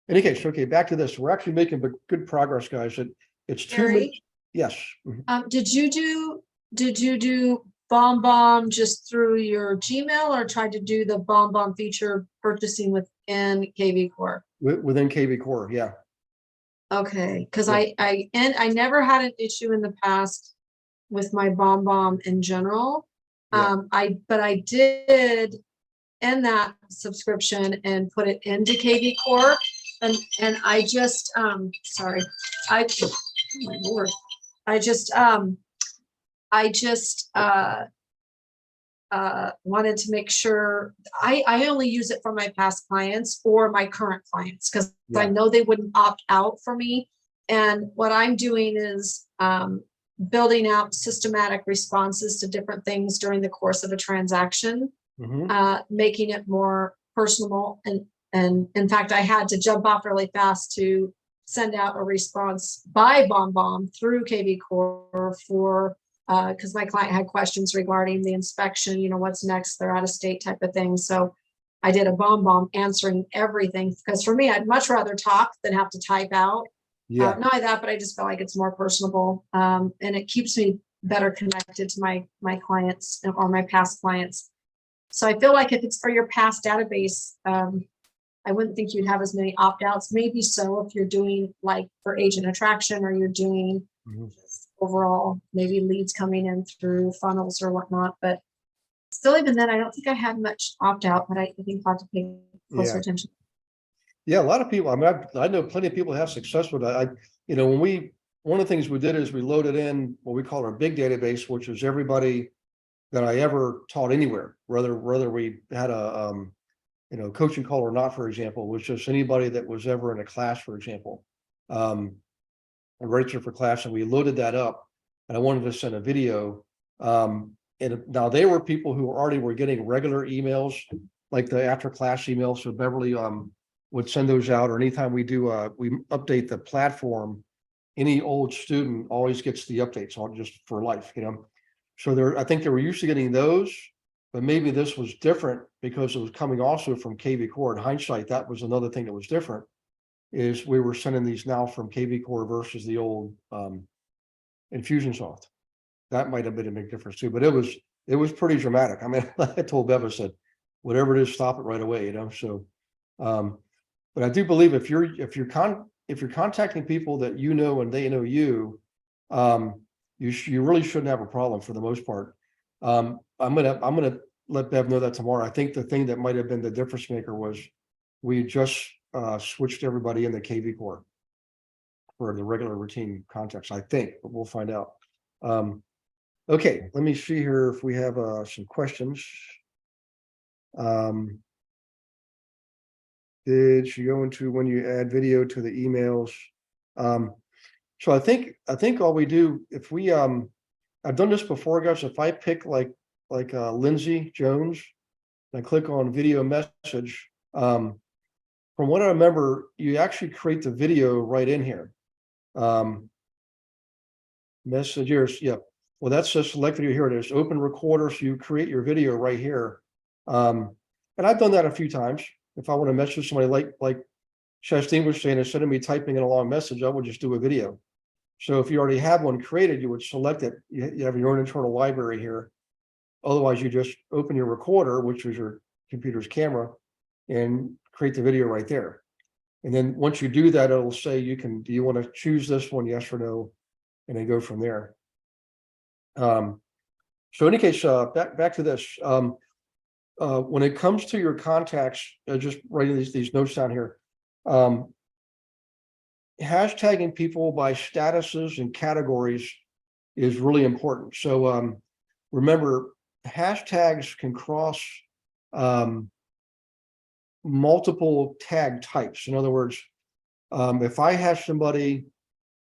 Speaker 2: any case, okay, back to this. We're actually making good progress, guys. It's 2
Speaker 6: Gary?
Speaker 2: minutes. Yes.
Speaker 6: Did you do BombBomb just through your Gmail or tried to do the BombBomb feature purchasing within KVCore?
Speaker 2: Within KVCore, yeah.
Speaker 6: Okay, because
Speaker 2: Yeah.
Speaker 6: I never had an issue in the past with my BombBomb in general.
Speaker 2: Yeah.
Speaker 6: But I did end that subscription and put it into KVCore, and I just oh my Lord, I just wanted to make sure I only use it for my past clients or my current clients because I
Speaker 2: Yeah.
Speaker 6: know they wouldn't opt out for me. And what I'm doing is building out systematic responses to different things during the course of a transaction, making it more personable. And in fact, I had to jump off really fast to send out a response by BombBomb through KVCore for because my client had questions regarding the inspection, you know, what's next, they're out of state type of thing. So I did a BombBomb answering everything because for me, I'd much rather talk than have to type out.
Speaker 2: Yeah.
Speaker 6: Not only that, but I just feel like it's more personable and it keeps me better connected to my clients or my past clients. So I feel like if it's for your past database, I wouldn't think you'd have as many opt-outs. Maybe so if you're doing like for agent attraction or you're doing just overall maybe leads coming in through funnels or whatnot. But still, even then, I don't think I had much opt-out, but I think I'll have to pay closer attention.
Speaker 2: Yeah, a lot of people. I mean, I know plenty of people have success with that. One of the things we did is we loaded in what we call our big database, which is everybody that I ever taught anywhere, whether we had a coaching call or not, for example, was just anybody that was ever in a class, for example, and registered for class, and we loaded that up. And I wanted to send a video. And now they were people who already were getting regular emails, like the after class emails. So Beverly would send those out, or anytime we update the platform, any old student always gets the updates on just for life, So I think they were used to getting those, but maybe this was different because it was coming also from KVCore. In hindsight, that was another thing that was different, is we were sending these now from KVCore versus the old Infusionsoft. That might have been a big difference too, but it was pretty dramatic. I mean, I told Bev, I said, whatever it is, stop it right away, So, but I do believe if you're contacting people that you know and they know you, you really shouldn't have a problem for the most part. I'm gonna let Bev know that tomorrow. I think the thing that might have been the difference maker was we just switched everybody in the KVCore for the regular routine contacts, I think, but we'll find out. Okay, let me see here if we have some questions. Did you go into when you add video to the emails? So I think all we do, if we I've done this before, guys. If I pick like Lindsay Jones and I click on video message, from what I remember, you actually create the video right in here. Messages, yeah. Well, that's just select video. Here it is, open recorder. So you create your video right here. And I've done that a few times. If I want to message somebody like Shastine was saying, instead of me typing in a long message, I would just do a video. So if you already have one created, you would select it. You have your own internal library here. Otherwise, you just open your recorder, which is your computer's camera, and create the video right there. And then once you do that, it'll say do you want to choose this one, yes or no, and then go from there. So in any case, back to this. When it comes to your contacts, just writing these notes down here. Hashtagging people by statuses and categories is really important. So remember, hashtags can cross multiple tag types. In other words, if I have somebody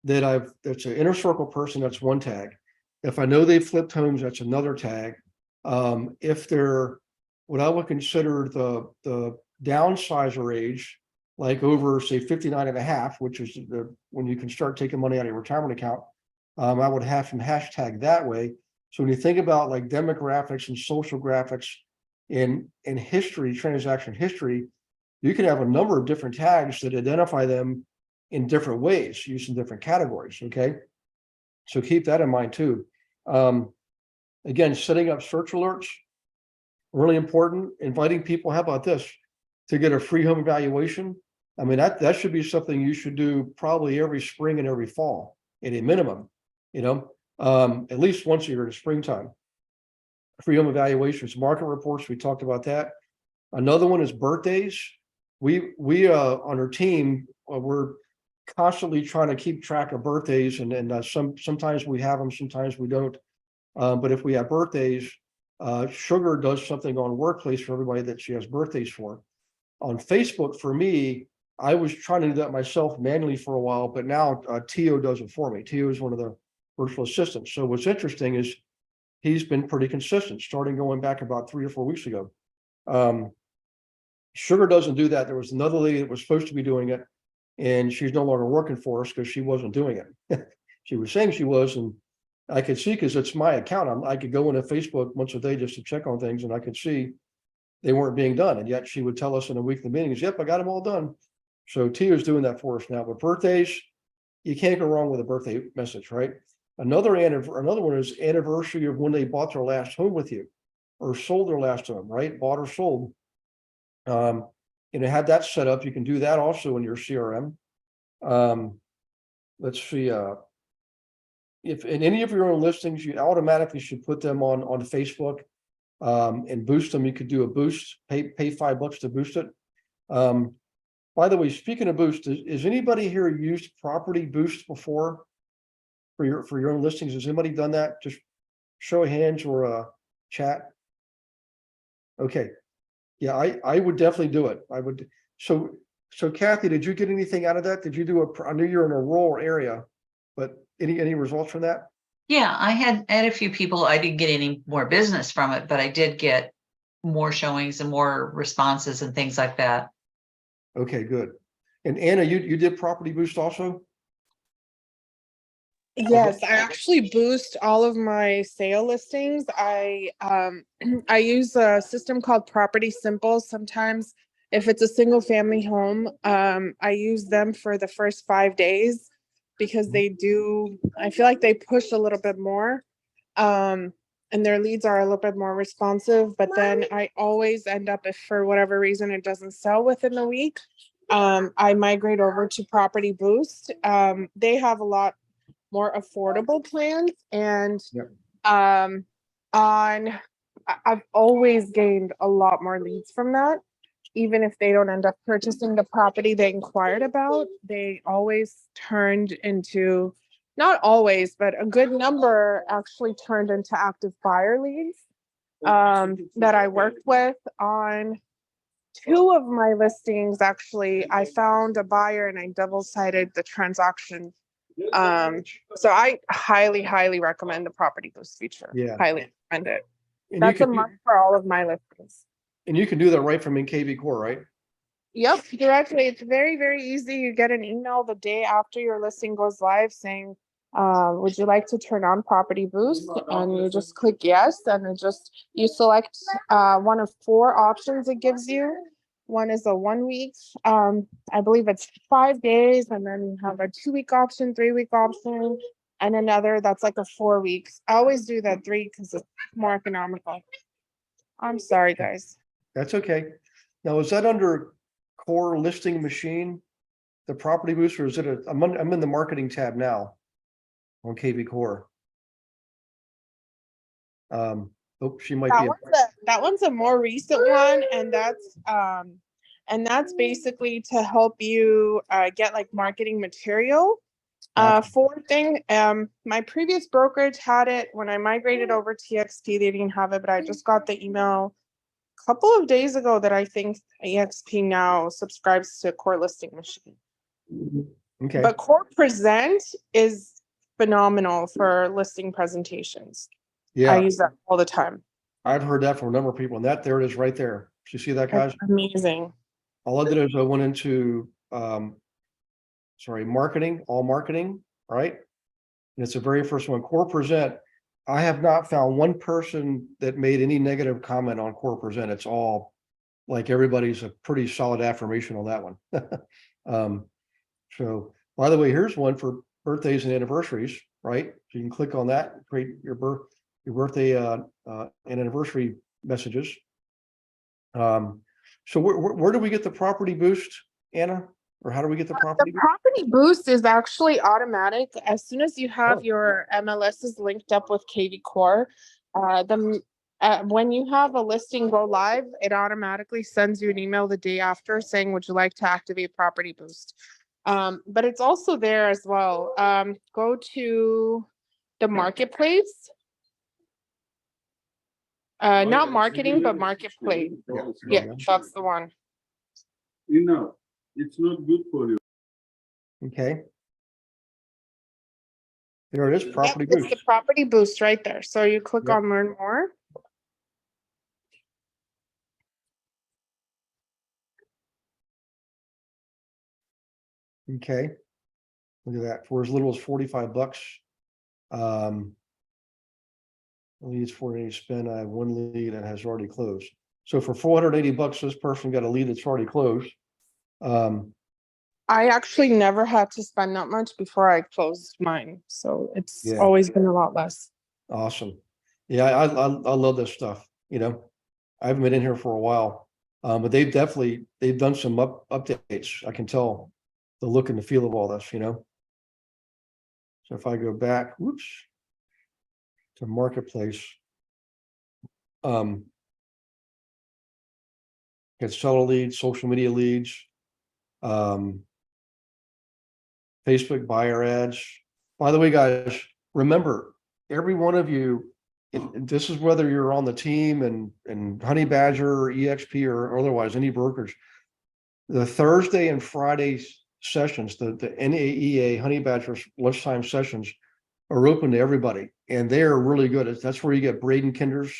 Speaker 2: that's an inner circle person, that's one tag. If I know they flipped homes, that's another tag. If they're what I would consider the downsizer age, like over say 59 and a half, which is when you can start taking money out of your retirement account, I would have some hashtag that way. So when you think about like demographics and social graphics in history, transaction history, you can have a number of different tags that identify them in different ways, using different categories. Okay, so keep that in mind too. Again, setting up search alerts, really important. Inviting people, how about this, to get a free home evaluation? I mean, that should be something you should do probably every spring and every fall at a minimum, at least once a year in the springtime. Free home evaluations, market reports, we talked about that. Another one is birthdays. We on our team, we're constantly trying to keep track of birthdays, and sometimes we have them, sometimes we don't. But if we have birthdays, Sugar does something on Workplace for everybody that she has birthdays for. On Facebook, for me, I was trying to do that myself manually for a while, but now Tio does it for me. Tio is one of the virtual assistants. So what's interesting is he's been pretty consistent, starting going back about 3 or 4 weeks ago. Sugar doesn't do that. There was another lady that was supposed to be doing it, and she's no longer working for us because she wasn't doing it. She was saying she was, and I could see, because it's my account. I could go into Facebook once a day just to check on things, and I could see they weren't being done. And yet she would tell us in a weekly meetings, yep, I got them all done. So Tia's doing that for us now. But birthdays, you can't go wrong with a birthday message, right? Another one is anniversary of when they bought their last home with you or sold their last home, right? Bought or sold. Have that set up. You can do that also in your CRM. Let's see. If in any of your own listings, you automatically should put them on Facebook and boost them. You could do a boost, pay $5 to boost it. By the way, speaking of boost, is anybody here used Property Boost before for your own listings? Has anybody done that? Just show of hands or chat. Okay. Yeah, I would definitely do it. I would. So Kathy, did you get anything out of that? Did you do I knew you're in a rural area, but any results from that?
Speaker 8: Yeah, I had a few people. I didn't get any more business from it, but I did get more showings and more responses and things like that.
Speaker 2: Okay, good. And Anna, you did Property Boost also?
Speaker 11: Yes, I actually boost all of my sale listings. I use a system called Property Simple. Sometimes if it's a single family home, I use them for the first 5 days because I feel like they push a little bit more. And their leads are a little bit more responsive, but then I always end up, if for whatever reason it doesn't sell within a week, I migrate over to Property Boost. They have a lot more affordable plans, and on I've always gained a lot more leads from that. Even if they don't end up purchasing the property they inquired about, they always turned into, not always, but a good number actually turned into active buyer leads that I worked with on 2 of my listings. Actually, I found a buyer and I double-sided the transaction. So I highly recommend the Property Boost feature.
Speaker 2: Yeah.
Speaker 11: Highly recommend it.
Speaker 2: And
Speaker 11: That's a must for all of my listings.
Speaker 2: and you can do that right from in KVCore, right?
Speaker 11: Yep, directly. It's very easy. You get an email the day after your listing goes live saying, would you like to turn on Property Boost? And you just click yes, and it just, you select one of 4 options it gives you. One is a 1 week, I believe it's 5 days, and then you have a 2-week option, 3-week option, and another that's like a 4 weeks. I always do that 3 because it's more economical. I'm sorry, guys.
Speaker 2: That's okay. Now, is that under Core Listing Machine, the Property Boost, or is it I'm in the marketing tab now on KVCore. She might be.
Speaker 11: That one's a more recent one, and that's basically to help you get like marketing material. For thing, my previous brokerage had it. When I migrated over to eXp, they didn't have it, but I just got the email a couple of days ago that I think eXp now subscribes to Core Listing Machine.
Speaker 2: Okay.
Speaker 11: But Core Present is phenomenal for listing presentations.
Speaker 2: Yeah,
Speaker 11: I use that all the time.
Speaker 2: I've heard that from a number of people, and there it is right there. Do you see that, guys?
Speaker 11: That's amazing.
Speaker 2: All I did is I went into marketing, all marketing, right? And it's the very first one, Core Present. I have not found one person that made any negative comment on Core Present. It's all like everybody's a pretty solid affirmation on that one. So by the way, here's one for birthdays and anniversaries, right? So you can click on that, create your birthday and anniversary messages. So where do we get the Property Boost, Anna? Or how do we get the Property
Speaker 11: The Property Boost is actually automatic. As soon as you have your MLSs linked up with KVCore, when you have a listing go live, it automatically sends you an email the day after saying, would you like to activate Property Boost? But it's also there as well. Go to the marketplace. Not marketing, but marketplace. Yeah, that's the one.
Speaker 12: It's not good for you.
Speaker 2: Okay. There it is, Property
Speaker 11: Yep,
Speaker 2: Boost.
Speaker 11: it's the Property Boost right there. So you click on Learn More.
Speaker 2: Okay. Look at that. For as little as $45. Leads for any spend. I have 1 lead and has already closed. So for $480, this person got a lead that's already closed.
Speaker 11: I actually never had to spend that much before I closed mine. So it's always been a lot less.
Speaker 2: Awesome. Yeah, I love this stuff. You know, I haven't been in here for a while, but they've done some updates. I can tell the look and the feel of all this, you know. So if I go back, whoops, to marketplace, get seller leads, social media leads, Facebook buyer ads. By the way, guys, remember, every one of you, and this is whether you're on the team and Honey Badger or eXp or otherwise, any brokerage, the Thursday and Friday sessions, the NAEA Honey Badger lunchtime sessions are open to everybody, and they are really good. That's where you get Braden Kinder's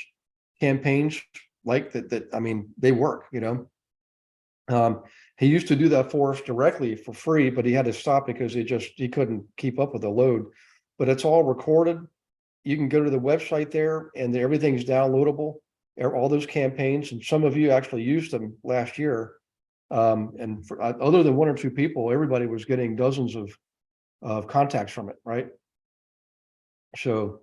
Speaker 2: campaigns like that. I mean, they work, you know. He used to do that for us directly for free, but he had to stop because he couldn't keep up with the load. But it's all recorded. You can go to the website there, and everything's downloadable. All those campaigns, and some of you actually used them last year. And for, other than 1 or 2 people, everybody was getting dozens of contacts from it, right? So,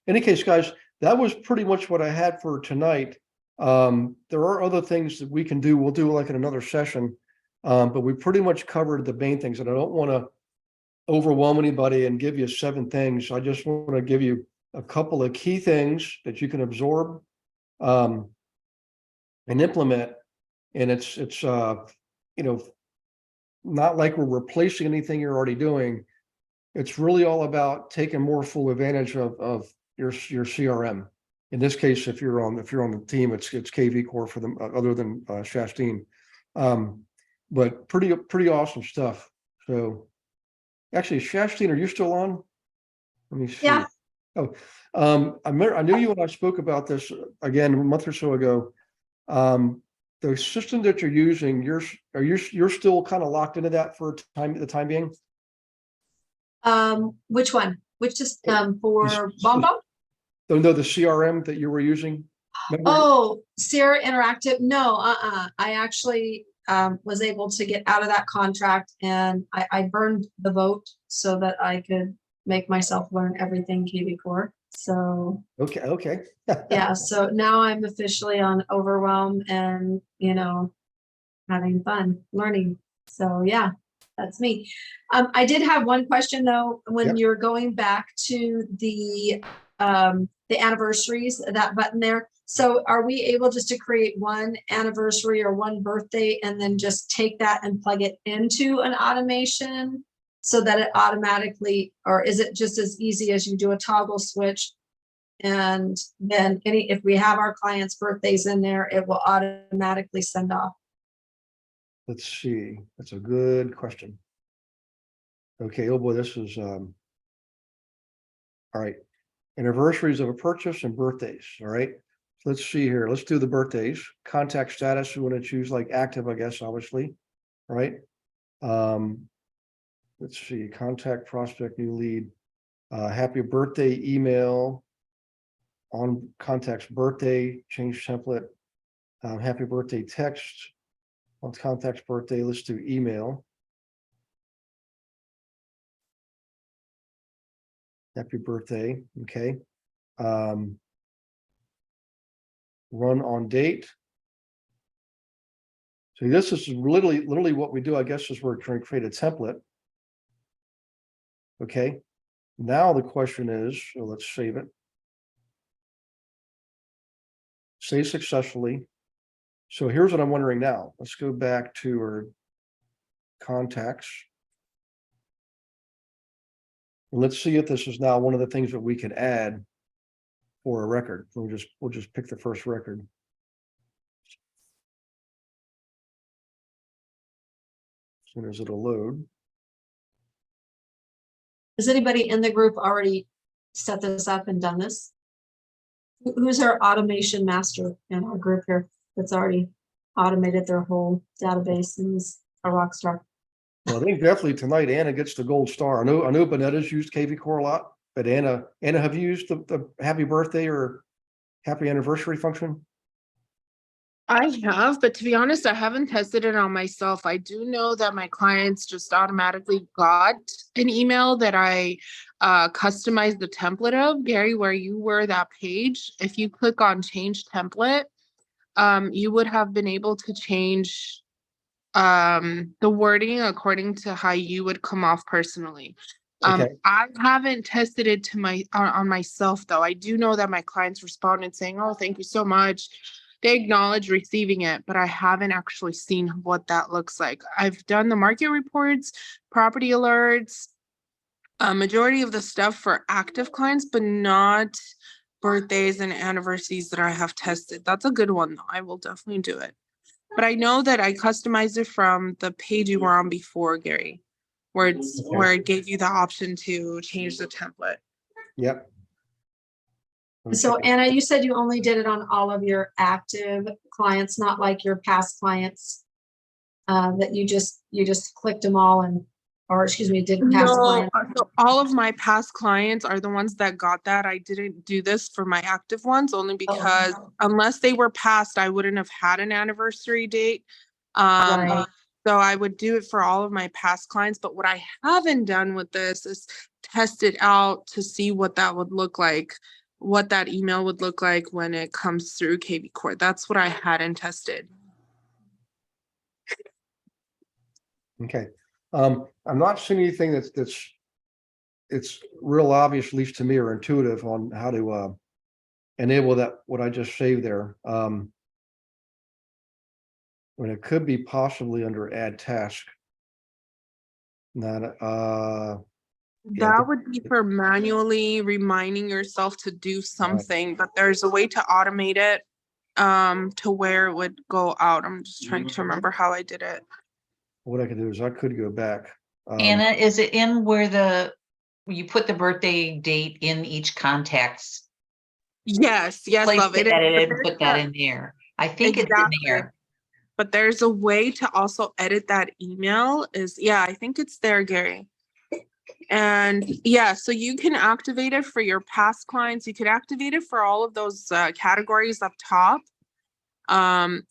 Speaker 2: in any case, guys, that was pretty much what I had for tonight. There are other things that we can do. We'll do like in another session, but we pretty much covered the main things, and I don't want to overwhelm anybody and give you 7 things. I just want to give you a couple of key things that you can absorb and implement. And it's you know, not like we're replacing anything you're already doing. It's really all about taking more full advantage of your CRM. In this case, if you're on the team, it's KVCore for them, other than Shastine. But pretty awesome stuff. So actually, Shastine, are you still on? Let me see.
Speaker 6: Yeah.
Speaker 2: Oh, I knew you when I spoke about this again a month or so ago. The system that you're using, you're still kind of locked into that for the time being?
Speaker 6: Which one? Which is for Bombo?
Speaker 2: Oh, no, the CRM that you were using. Remember?
Speaker 6: Oh, Sierra Interactive. No, I actually was able to get out of that contract, and I burned the vote so that I could make myself learn everything KVCore. So
Speaker 2: okay.
Speaker 6: yeah, so now I'm officially on Overwhelm and, you know, having fun learning. So yeah, that's me. I did have one question though, when
Speaker 2: Yep.
Speaker 6: you're going back to the anniversaries, that button there. So are we able just to create one anniversary or one birthday and then just take that and plug it into an automation so that it automatically, or is it just as easy as you do a toggle switch? And then if we have our clients' birthdays in there, it will automatically send off.
Speaker 2: Let's see. That's a good question. Okay. Oh boy, this is all right. Anniversaries of a purchase and birthdays. All right. Let's see here. Let's do the birthdays. Contact status. We want to choose like active, I guess, obviously. All right. Let's see. Contact, prospect, new lead. Happy birthday email. On contact's birthday, change template. Happy birthday text. On contact's birthday, let's do email. Happy birthday. Okay. Run on date. So this is literally what we do, I guess, is we're trying to create a template. Okay. Now the question is, so let's save it. Save successfully. So here's what I'm wondering now. Let's go back to our contacts. And let's see if this is now one of the things that we can add for a record. We'll just pick the first record. As soon as it'll load.
Speaker 6: Has anybody in the group already set this up and done this? Who's our automation master in our group here that's already automated their whole database and is a rock star?
Speaker 2: Well, I think definitely tonight Anna gets the gold star. I know Bonetta's used KVCore a lot, but Anna, have you used the happy birthday or happy anniversary function?
Speaker 11: I have, but to be honest, I haven't tested it on myself. I do know that my clients just automatically got an email that I customized the template of. Gary, where you were that page, if you click on change template, you would have been able to change the wording according to how you would come off personally.
Speaker 2: Okay.
Speaker 11: I haven't tested it to on myself though. I do know that my clients responded saying, "Oh, thank you so much." They acknowledge receiving it, but I haven't actually seen what that looks like. I've done the market reports, property alerts, a majority of the stuff for active clients, but not birthdays and anniversaries that I have tested. That's a good one though. I will definitely do it. But I know that I customized it from the page you were on before, Gary, where it gave you the option to change the template.
Speaker 2: Yep.
Speaker 6: So
Speaker 2: Okay.
Speaker 6: Anna, you said you only did it on all of your active clients, not like your past clients, that you just clicked them all and, or excuse me, didn't pass
Speaker 11: No,
Speaker 6: client.
Speaker 11: so all of my past clients are the ones that got that. I didn't do this for my active ones only because unless they were past, I wouldn't have had an anniversary date.
Speaker 6: Right.
Speaker 11: So I would do it for all of my past clients. But what I haven't done with this is test it out to see what that would look like, what that email would look like when it comes through KVCore. That's what I hadn't tested.
Speaker 2: Okay. I'm not seeing anything that's it's real obvious, at least to me, or intuitive on how to enable that, what I just saved there. When it could be possibly under add task. Not, yeah,
Speaker 11: That would be for manually reminding yourself to do something, but there's a way to automate it to where it would go out. I'm just trying to remember how I did it.
Speaker 2: what I could do is I could go back.
Speaker 8: Anna, is it in where you put the birthday date in each contact's
Speaker 11: Yes,
Speaker 8: place
Speaker 11: love
Speaker 8: to
Speaker 11: it.
Speaker 8: edit it and put that in there? I think it's in there.
Speaker 11: But there's a way to also edit that email I think it's there, Gary. And yeah, so you can activate it for your past clients. You could activate it for all of those categories up top.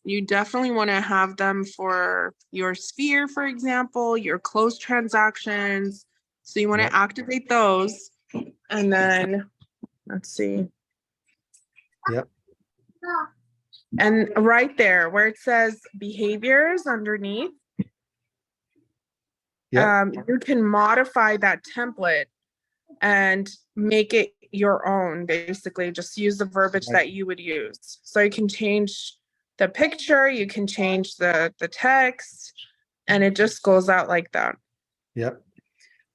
Speaker 11: You definitely want to have them for your sphere, for example, your closed transactions. So you want to activate those. And then let's see.
Speaker 2: Yep.
Speaker 11: And right there where it says behaviors underneath, you can modify that template and make it your own, basically. Just use the verbiage that you would use. So you can change the picture, you can change the text, and it just goes out like that.
Speaker 2: Yep.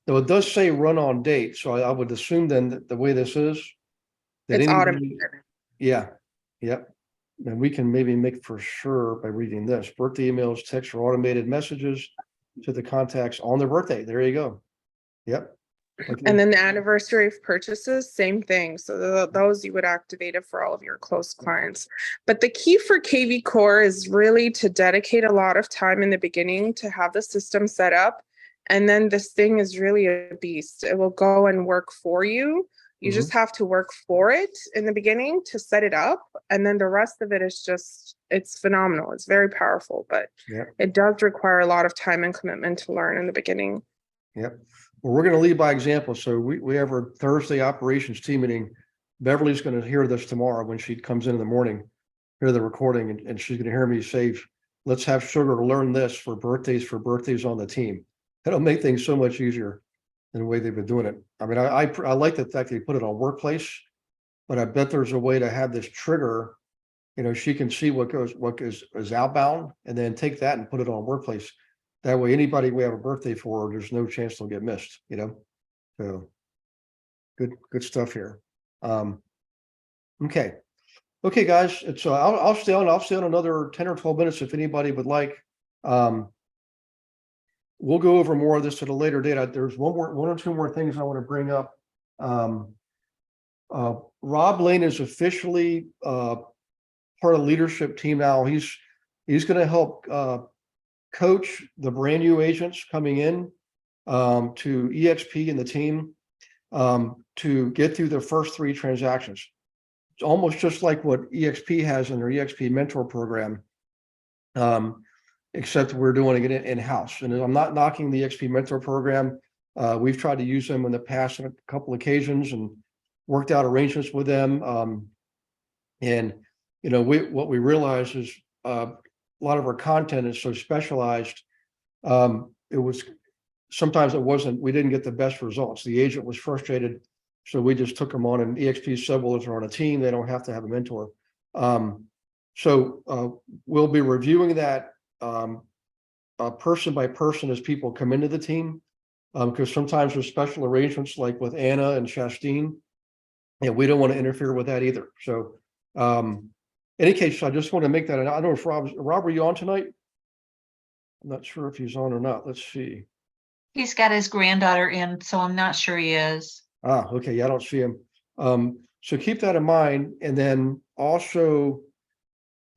Speaker 2: Though it does say run on date, so I would assume then that the way this is, that
Speaker 11: It's
Speaker 2: anybody,
Speaker 11: automated.
Speaker 2: yeah, yep. And we can maybe make for sure by reading this: birthday emails, text, or automated messages to the contacts on their birthday. There you go. Yep. Okay.
Speaker 11: And then the anniversary of purchases, same thing. So those you would activate it for all of your close clients. But the key for KVCore is really to dedicate a lot of time in the beginning to have the system set up. And then this thing is really a beast. It will go and work for you. You just have to work for it in the beginning to set it up. And then the rest of it is just, it's phenomenal. It's very powerful, but it does require a lot of time and commitment to learn in the beginning.
Speaker 2: Yep. Well, we're going to lead by example. So we have our Thursday operations team meeting. Beverly's going to hear this tomorrow when she comes in the morning, hear the recording, and she's going to hear me say, let's have Sugar learn this for birthdays on the team. That'll make things so much easier than the way they've been doing it. I mean, I like the fact they put it on Workplace, but I bet there's a way to have this trigger. You know, she can see what is outbound and then take that and put it on Workplace. That way, anybody we have a birthday for, there's no chance they'll get missed, you know? So good stuff here. Okay, guys, it's I'll stay on another 10 or 12 minutes if anybody would like. We'll go over more of this at a later date. There's one or two more things I want to bring up. Rob Lane is officially part of the leadership team now. He's going to help coach the brand new agents coming in to eXp and the team to get through the first 3 transactions. It's almost just like what eXp has in their eXp mentor program, except we're doing it in-house. And I'm not knocking the eXp mentor program. We've tried to use them in the past on a couple occasions and worked out arrangements with them. And you know, what we realize is a lot of our content is so specialized. Sometimes we didn't get the best results. The agent was frustrated, so we just took them on, and eXp said, well, if they're on a team, they don't have to have a mentor. So we'll be reviewing that person by person as people come into the team, because sometimes there's special arrangements like with Anna and Shastine, and we don't want to interfere with that either. So in any case, I just want to make that. I don't know if Rob, are you on tonight? I'm not sure if he's on or not. Let's see.
Speaker 8: He's got his granddaughter in, so I'm not sure he is.
Speaker 2: Okay. Yeah, I don't see him. So keep that in mind. And then also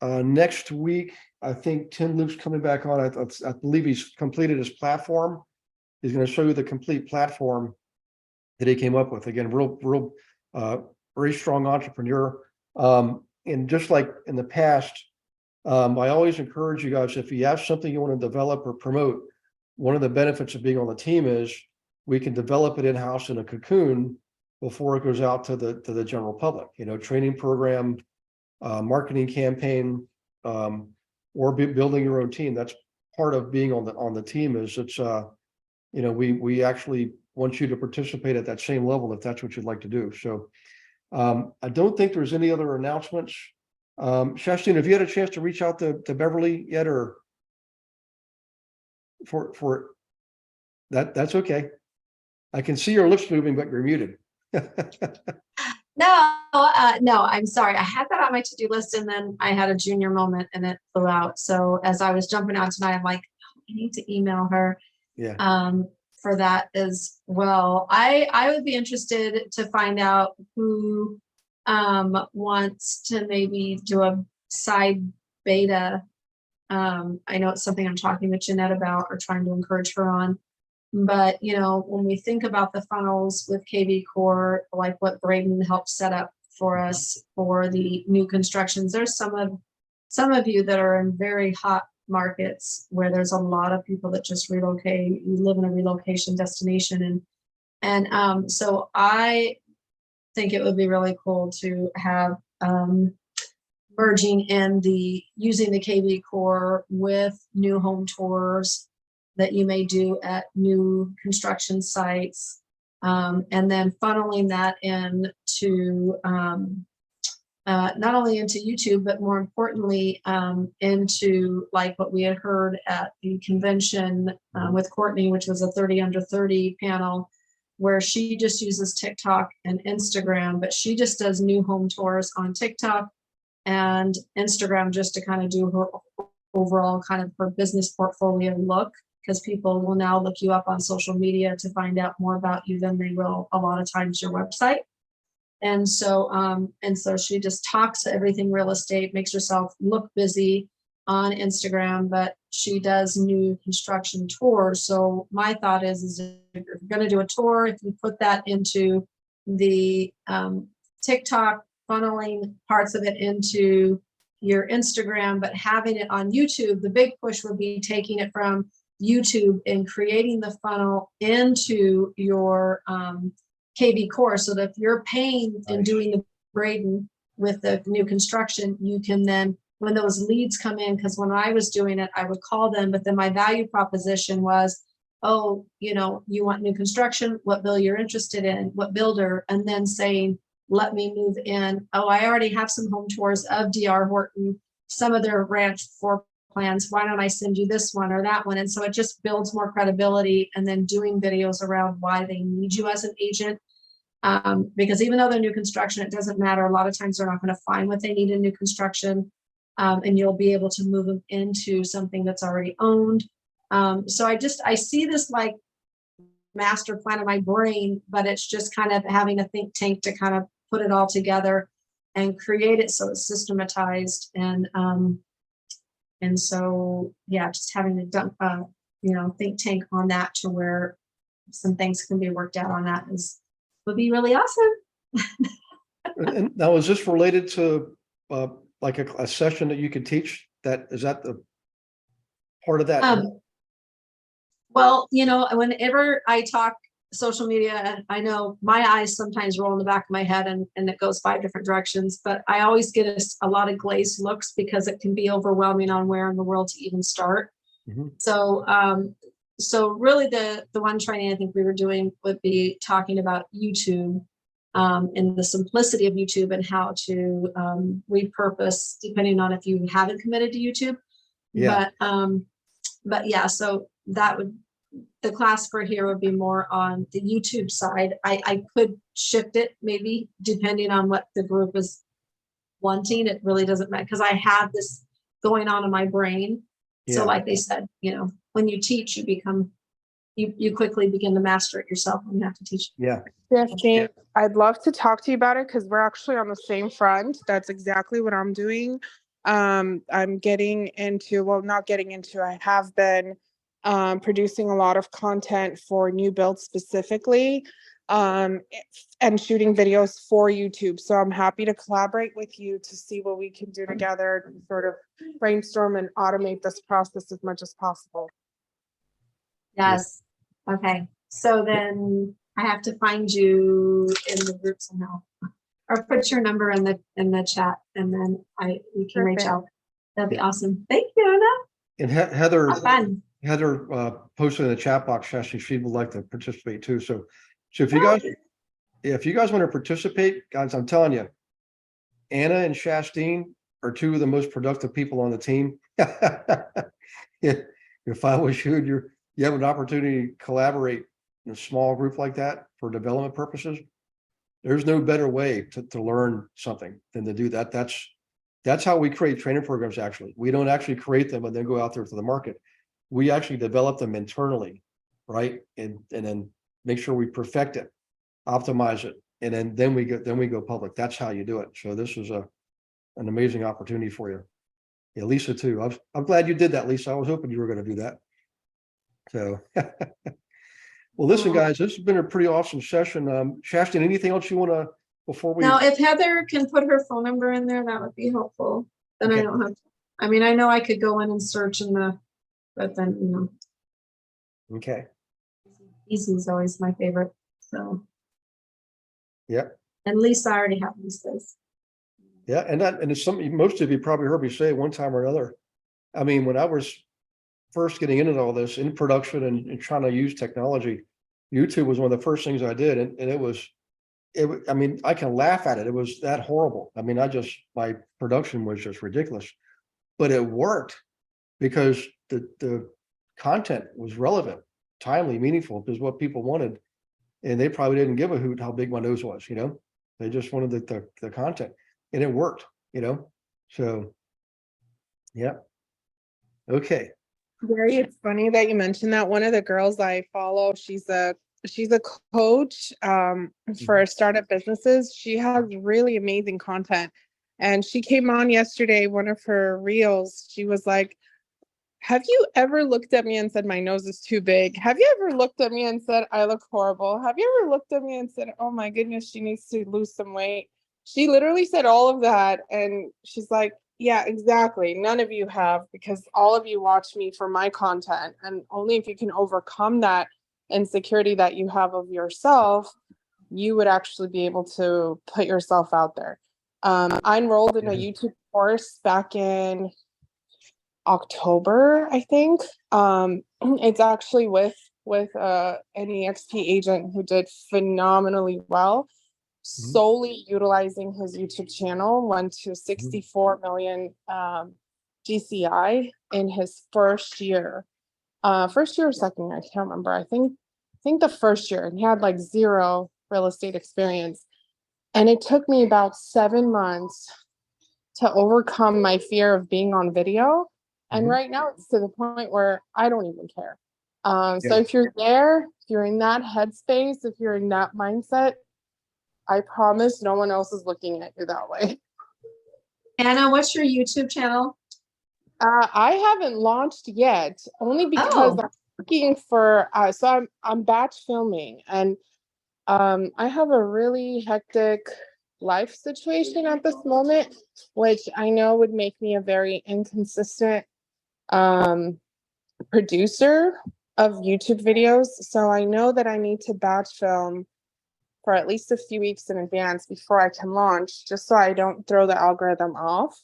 Speaker 2: next week, I think Tim Luke's coming back on. I believe he's completed his platform. He's going to show you the complete platform that he came up with. Again, real, very strong entrepreneur. And just like in the past, I always encourage you guys, if you have something you want to develop or promote, one of the benefits of being on the team is we can develop it in-house in a cocoon before it goes out to the general public. You know, training program, marketing campaign, or building your own team. That's part of being on the team. Is it's you know, we actually want you to participate at that same level if that's what you'd like to do. So I don't think there's any other announcements. Shastin, have you had a chance to reach out to Beverly yet, or for that's okay. I can see your lips moving, but you're muted.
Speaker 6: No, I'm sorry. I had that on my to-do list and then I had a junior moment and it flew out. So as I was jumping out tonight, I'm like, oh, I need to email her.
Speaker 2: Yeah.
Speaker 6: For that as well. I would be interested to find out who wants to maybe do a side beta. I know it's something I'm talking with Jeanette about or trying to encourage her on. But, you know, when we think about the funnels with KVCore, like what Braden helped set up for us for the new constructions, there's some of you that are in very hot markets where there's a lot of people that just relocate. You live in a relocation destination. And so I think it would be really cool to have merging in using the KVCore with new home tours that you may do at new construction sites, and then funneling that into not only into YouTube, but more importantly, into like what we had heard at the convention with Courtney, which was a 30 under 30 panel, where she just uses TikTok and Instagram, but she just does new home tours on TikTok and Instagram just to kind of do her overall kind of her business portfolio look. Because people will now look you up on social media to find out more about you than they will a lot of times your website. And so she just talks to everything real estate, makes herself look busy on Instagram, but she does new construction tours. So my thought is if you're going to do a tour, if you put that into the TikTok, funneling parts of it into your Instagram, but having it on YouTube, the big push would be taking it from YouTube and creating the funnel into your KVCore, so that if you're paying and doing the Braden with the new construction, you can then, when those leads come in, because when I was doing it, I would call them, but then my value proposition was, oh, you know, you want new construction, what bill you're interested in, what builder, and then saying, let me move in. Oh, I already have some home tours of DR Horton, some of their ranch floor plans. Why don't I send you this one or that one? And so it just builds more credibility, and then doing videos around why they need you as an agent. Because even though they're new construction, it doesn't matter. A lot of times they're not going to find what they need in new construction, and you'll be able to move them into something that's already owned. So I see this like master plan in my brain, but it's just kind of having a think tank to kind of put it all together and create it so it's systematized. And so, yeah, just having a think tank on that to where some things can be worked out on that would be really awesome.
Speaker 2: And now, is this related to like a session that you could teach? Is that the part of that?
Speaker 6: Well, you know, whenever I talk social media, I know my eyes sometimes roll in the back of my head and it goes 5 different directions, but I always get a lot of glazed looks because it can be overwhelming on where in the world to even start. Mm-hmm. So really the one training I think we were doing would be talking about YouTube, and the simplicity of YouTube and how to repurpose depending on if you haven't committed to YouTube. Yeah. But yeah, so the class for here would be more on the YouTube side. I could shift it maybe depending on what the group is wanting. It really doesn't matter because I have this going on in my brain. Yeah. So like they said, you know, when you teach, you quickly begin to master it yourself when you have to teach.
Speaker 2: Yeah.
Speaker 11: Yeah, I'd love to talk to you about it because we're actually on the same front. That's exactly what I'm doing. I'm getting into, well, not getting into, I have been producing a lot of content for new builds specifically, and shooting videos for YouTube. So I'm happy to collaborate with you to see what we can do together to sort of brainstorm and automate this process as much as possible.
Speaker 6: Yes. Okay. So then I have to find you in the group somehow, or put your number in the chat, and then we can reach out. That'd be awesome. Thank you, Anna.
Speaker 2: And Heather posted in the chat box, she would like to participate too. So if you guys, if you guys want to participate, guys, I'm telling you, Anna and Shastine are two of the most productive people on the team. If I was you have an opportunity to collaborate in a small group like that for development purposes. There's no better way to learn something than to do that. That's how we create training programs. Actually, we don't actually create them and then go out there to the market. We actually develop them internally, right? And then make sure we perfect it, optimize it, and then we go public. That's how you do it. So this is an amazing opportunity for you. Yeah, Lisa too. I'm glad you did that, Lisa. I was hoping you were going to do that. So, well, listen, guys, this has been a pretty awesome session. Shastin, anything else you want to before we?
Speaker 6: Now, if Heather can put her phone number in there, that would be helpful. Then
Speaker 2: Okay.
Speaker 6: I don't have to. I mean, I know I could go in and search but then,
Speaker 2: Okay.
Speaker 6: easy is always my favorite. So,
Speaker 2: Yeah.
Speaker 6: and Lisa, I already have Lisa's.
Speaker 2: Yeah, and it's something most of you probably heard me say one time or another. I mean, when I was first getting into all this in production and trying to use technology, YouTube was one of the first things I did, and I mean, I can laugh at it. It was that horrible. I mean, my production was just ridiculous, but it worked because the content was relevant, timely, meaningful, because what people wanted, and they probably didn't give a hoot how big my nose was. They just wanted the content, and it worked. So yeah. Okay.
Speaker 11: Gary, it's funny that you mentioned that. One of the girls I follow, she's a coach for startup businesses. She has really amazing content. And she came on yesterday, one of her reels, she was like, have you ever looked at me and said my nose is too big? Have you ever looked at me and said I look horrible? Have you ever looked at me and said, oh my goodness, she needs to lose some weight? She literally said all of that. And she's like, yeah, exactly. None of you have, because all of you watch me for my content. And only if you can overcome that insecurity that you have of yourself, you would actually be able to put yourself out there. I enrolled in a YouTube course back in October, I think. It's actually with an eXp agent who did phenomenally well, solely utilizing his YouTube channel, went to 64 million GCI in his first year or second year, I can't remember. I think the first year, and he had like zero real estate experience. And it took me about 7 months to overcome my fear of being on video. And right now it's to the point where I don't even care. So if you're there, if you're in that headspace, if you're in that mindset, I promise no one else is looking at you that way.
Speaker 6: Anna, what's your YouTube channel?
Speaker 11: I haven't launched yet, only because I'm working for, so I'm batch filming, and I have a really hectic life situation at this moment, which I know would make me a very inconsistent producer of YouTube videos. So I know that I need to batch film for at least a few weeks in advance before I can launch, just so I don't throw the algorithm off.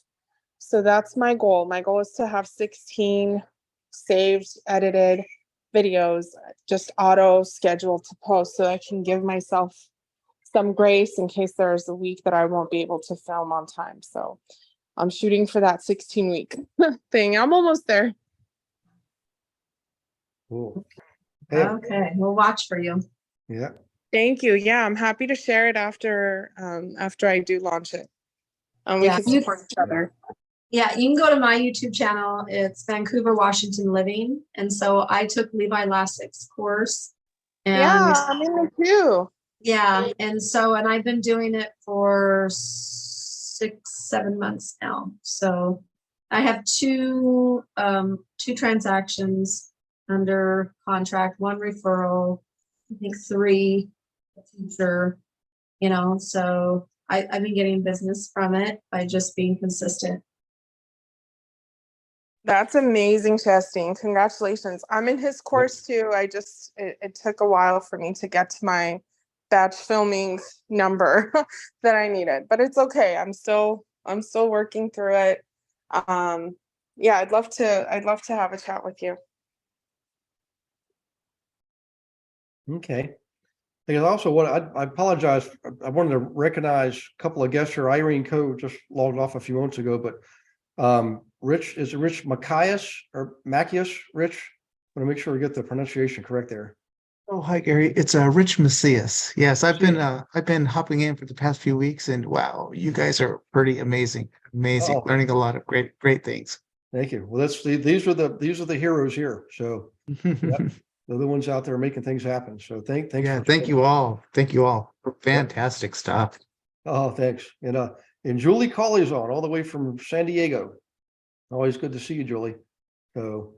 Speaker 11: So that's my goal. My goal is to have 16 saved, edited videos, just auto scheduled to post, so I can give myself some grace in case there's a week that I won't be able to film on time. So I'm shooting for that 16-week thing. I'm almost there.
Speaker 2: Cool.
Speaker 6: Okay, we'll watch for you.
Speaker 2: Yeah.
Speaker 11: Thank you. Yeah, I'm happy to share it after I do launch it. We can support each other.
Speaker 6: Yeah, you can go to my YouTube channel. It's Vancouver, Washington Living. And so I took Levi Lassik's course. And
Speaker 11: I'm in it too.
Speaker 6: Yeah, and I've been doing it for 6-7 months now. So I have two transactions under contract, 1 referral, I think 3 future, so I've been getting business from it by just being consistent.
Speaker 11: That's amazing, Shastine. Congratulations. I'm in his course too. It took a while for me to get to my batch filming number that I needed, but it's okay. I'm still working through it. Yeah, I'd love to have a chat with you.
Speaker 2: Okay. Because also what I apologize, I wanted to recognize a couple of guests here. Irene Coe just logged off a few moments ago, but Rich, is it Rich Macias or Macias, Rich? I want to make sure we get the pronunciation correct there.
Speaker 12: Oh, hi, Gary. It's Rich Macias. Yes, I've been hopping in for the past few weeks, and wow, you guys are pretty amazing. Amazing.
Speaker 2: Oh.
Speaker 12: Learning a lot of great things.
Speaker 2: Thank you. Well, these are the heroes here. So yep, they're the ones out there making things happen. So thanks.
Speaker 12: Yeah, thank you all. Thank you all for fantastic stuff.
Speaker 2: Oh, thanks. And Julie Colley's on all the way from San Diego. Always good to see you, Julie. So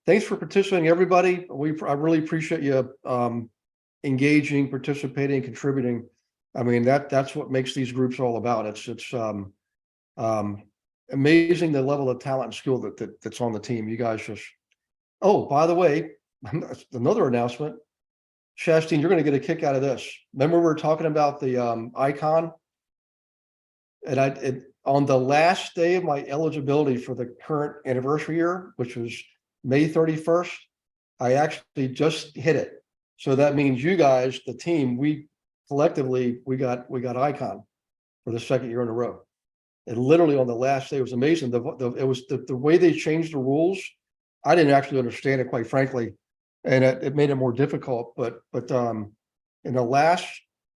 Speaker 2: thanks for participating, everybody. I really appreciate you engaging, participating, contributing. I mean, that's what makes these groups all about. It's amazing the level of talent and skill that's on the team. You guys just, oh, by the way, another announcement. Shastine, you're going to get a kick out of this. Remember we were talking about the icon? And on the last day of my eligibility for the current anniversary year, which was May 31st, I actually just hit it. So that means you guys, the team, we collectively, we got icon for the second year in a row. And literally on the last day, it was amazing. It was the way they changed the rules. I didn't actually understand it, quite frankly, and it made it more difficult. But in the last,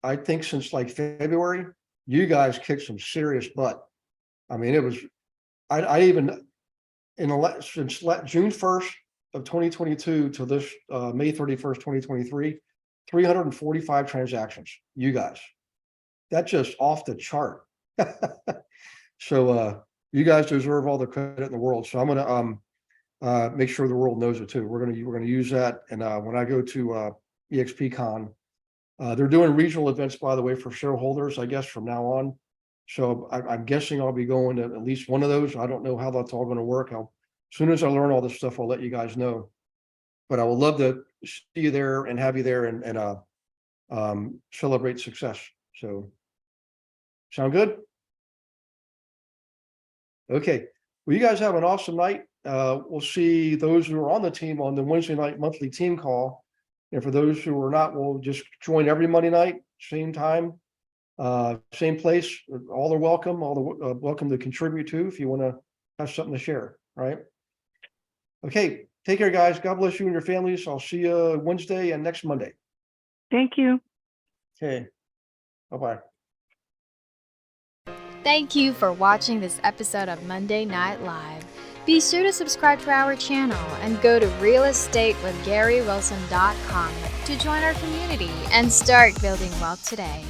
Speaker 2: I think since like February, you guys kicked some serious butt. I mean, it was. I even since June 1st of 2022 to this May 31st, 2023, 345 transactions. You guys, that's just off the chart. So you guys deserve all the credit in the world. So I'm gonna make sure the world knows it too. We're gonna use that. And when I go to eXp Con, they're doing regional events, by the way, for shareholders, I guess, from now on. So I'm guessing I'll be going to at least one of those. I don't know how that's all going to work. As soon as I learn all this stuff, I'll let you guys know. But I would love to see you there and have you there and celebrate success. So sound good? Okay. Well, you guys have an awesome night. We'll see those who are on the team on the Wednesday night monthly team call. And for those who are not, we'll just join every Monday night, same time, same place. All are welcome. All are welcome to contribute to if you want to have something to share. Right. Okay. Take care, guys. God bless you and your families. I'll see you Wednesday and next Monday.
Speaker 5: Thank you.
Speaker 2: Okay. Bye-bye.
Speaker 1: Thank you for watching this episode of Monday Night Live. Be sure to subscribe to our channel and go to realestatewithgarywilson.com to join our community and start building wealth today.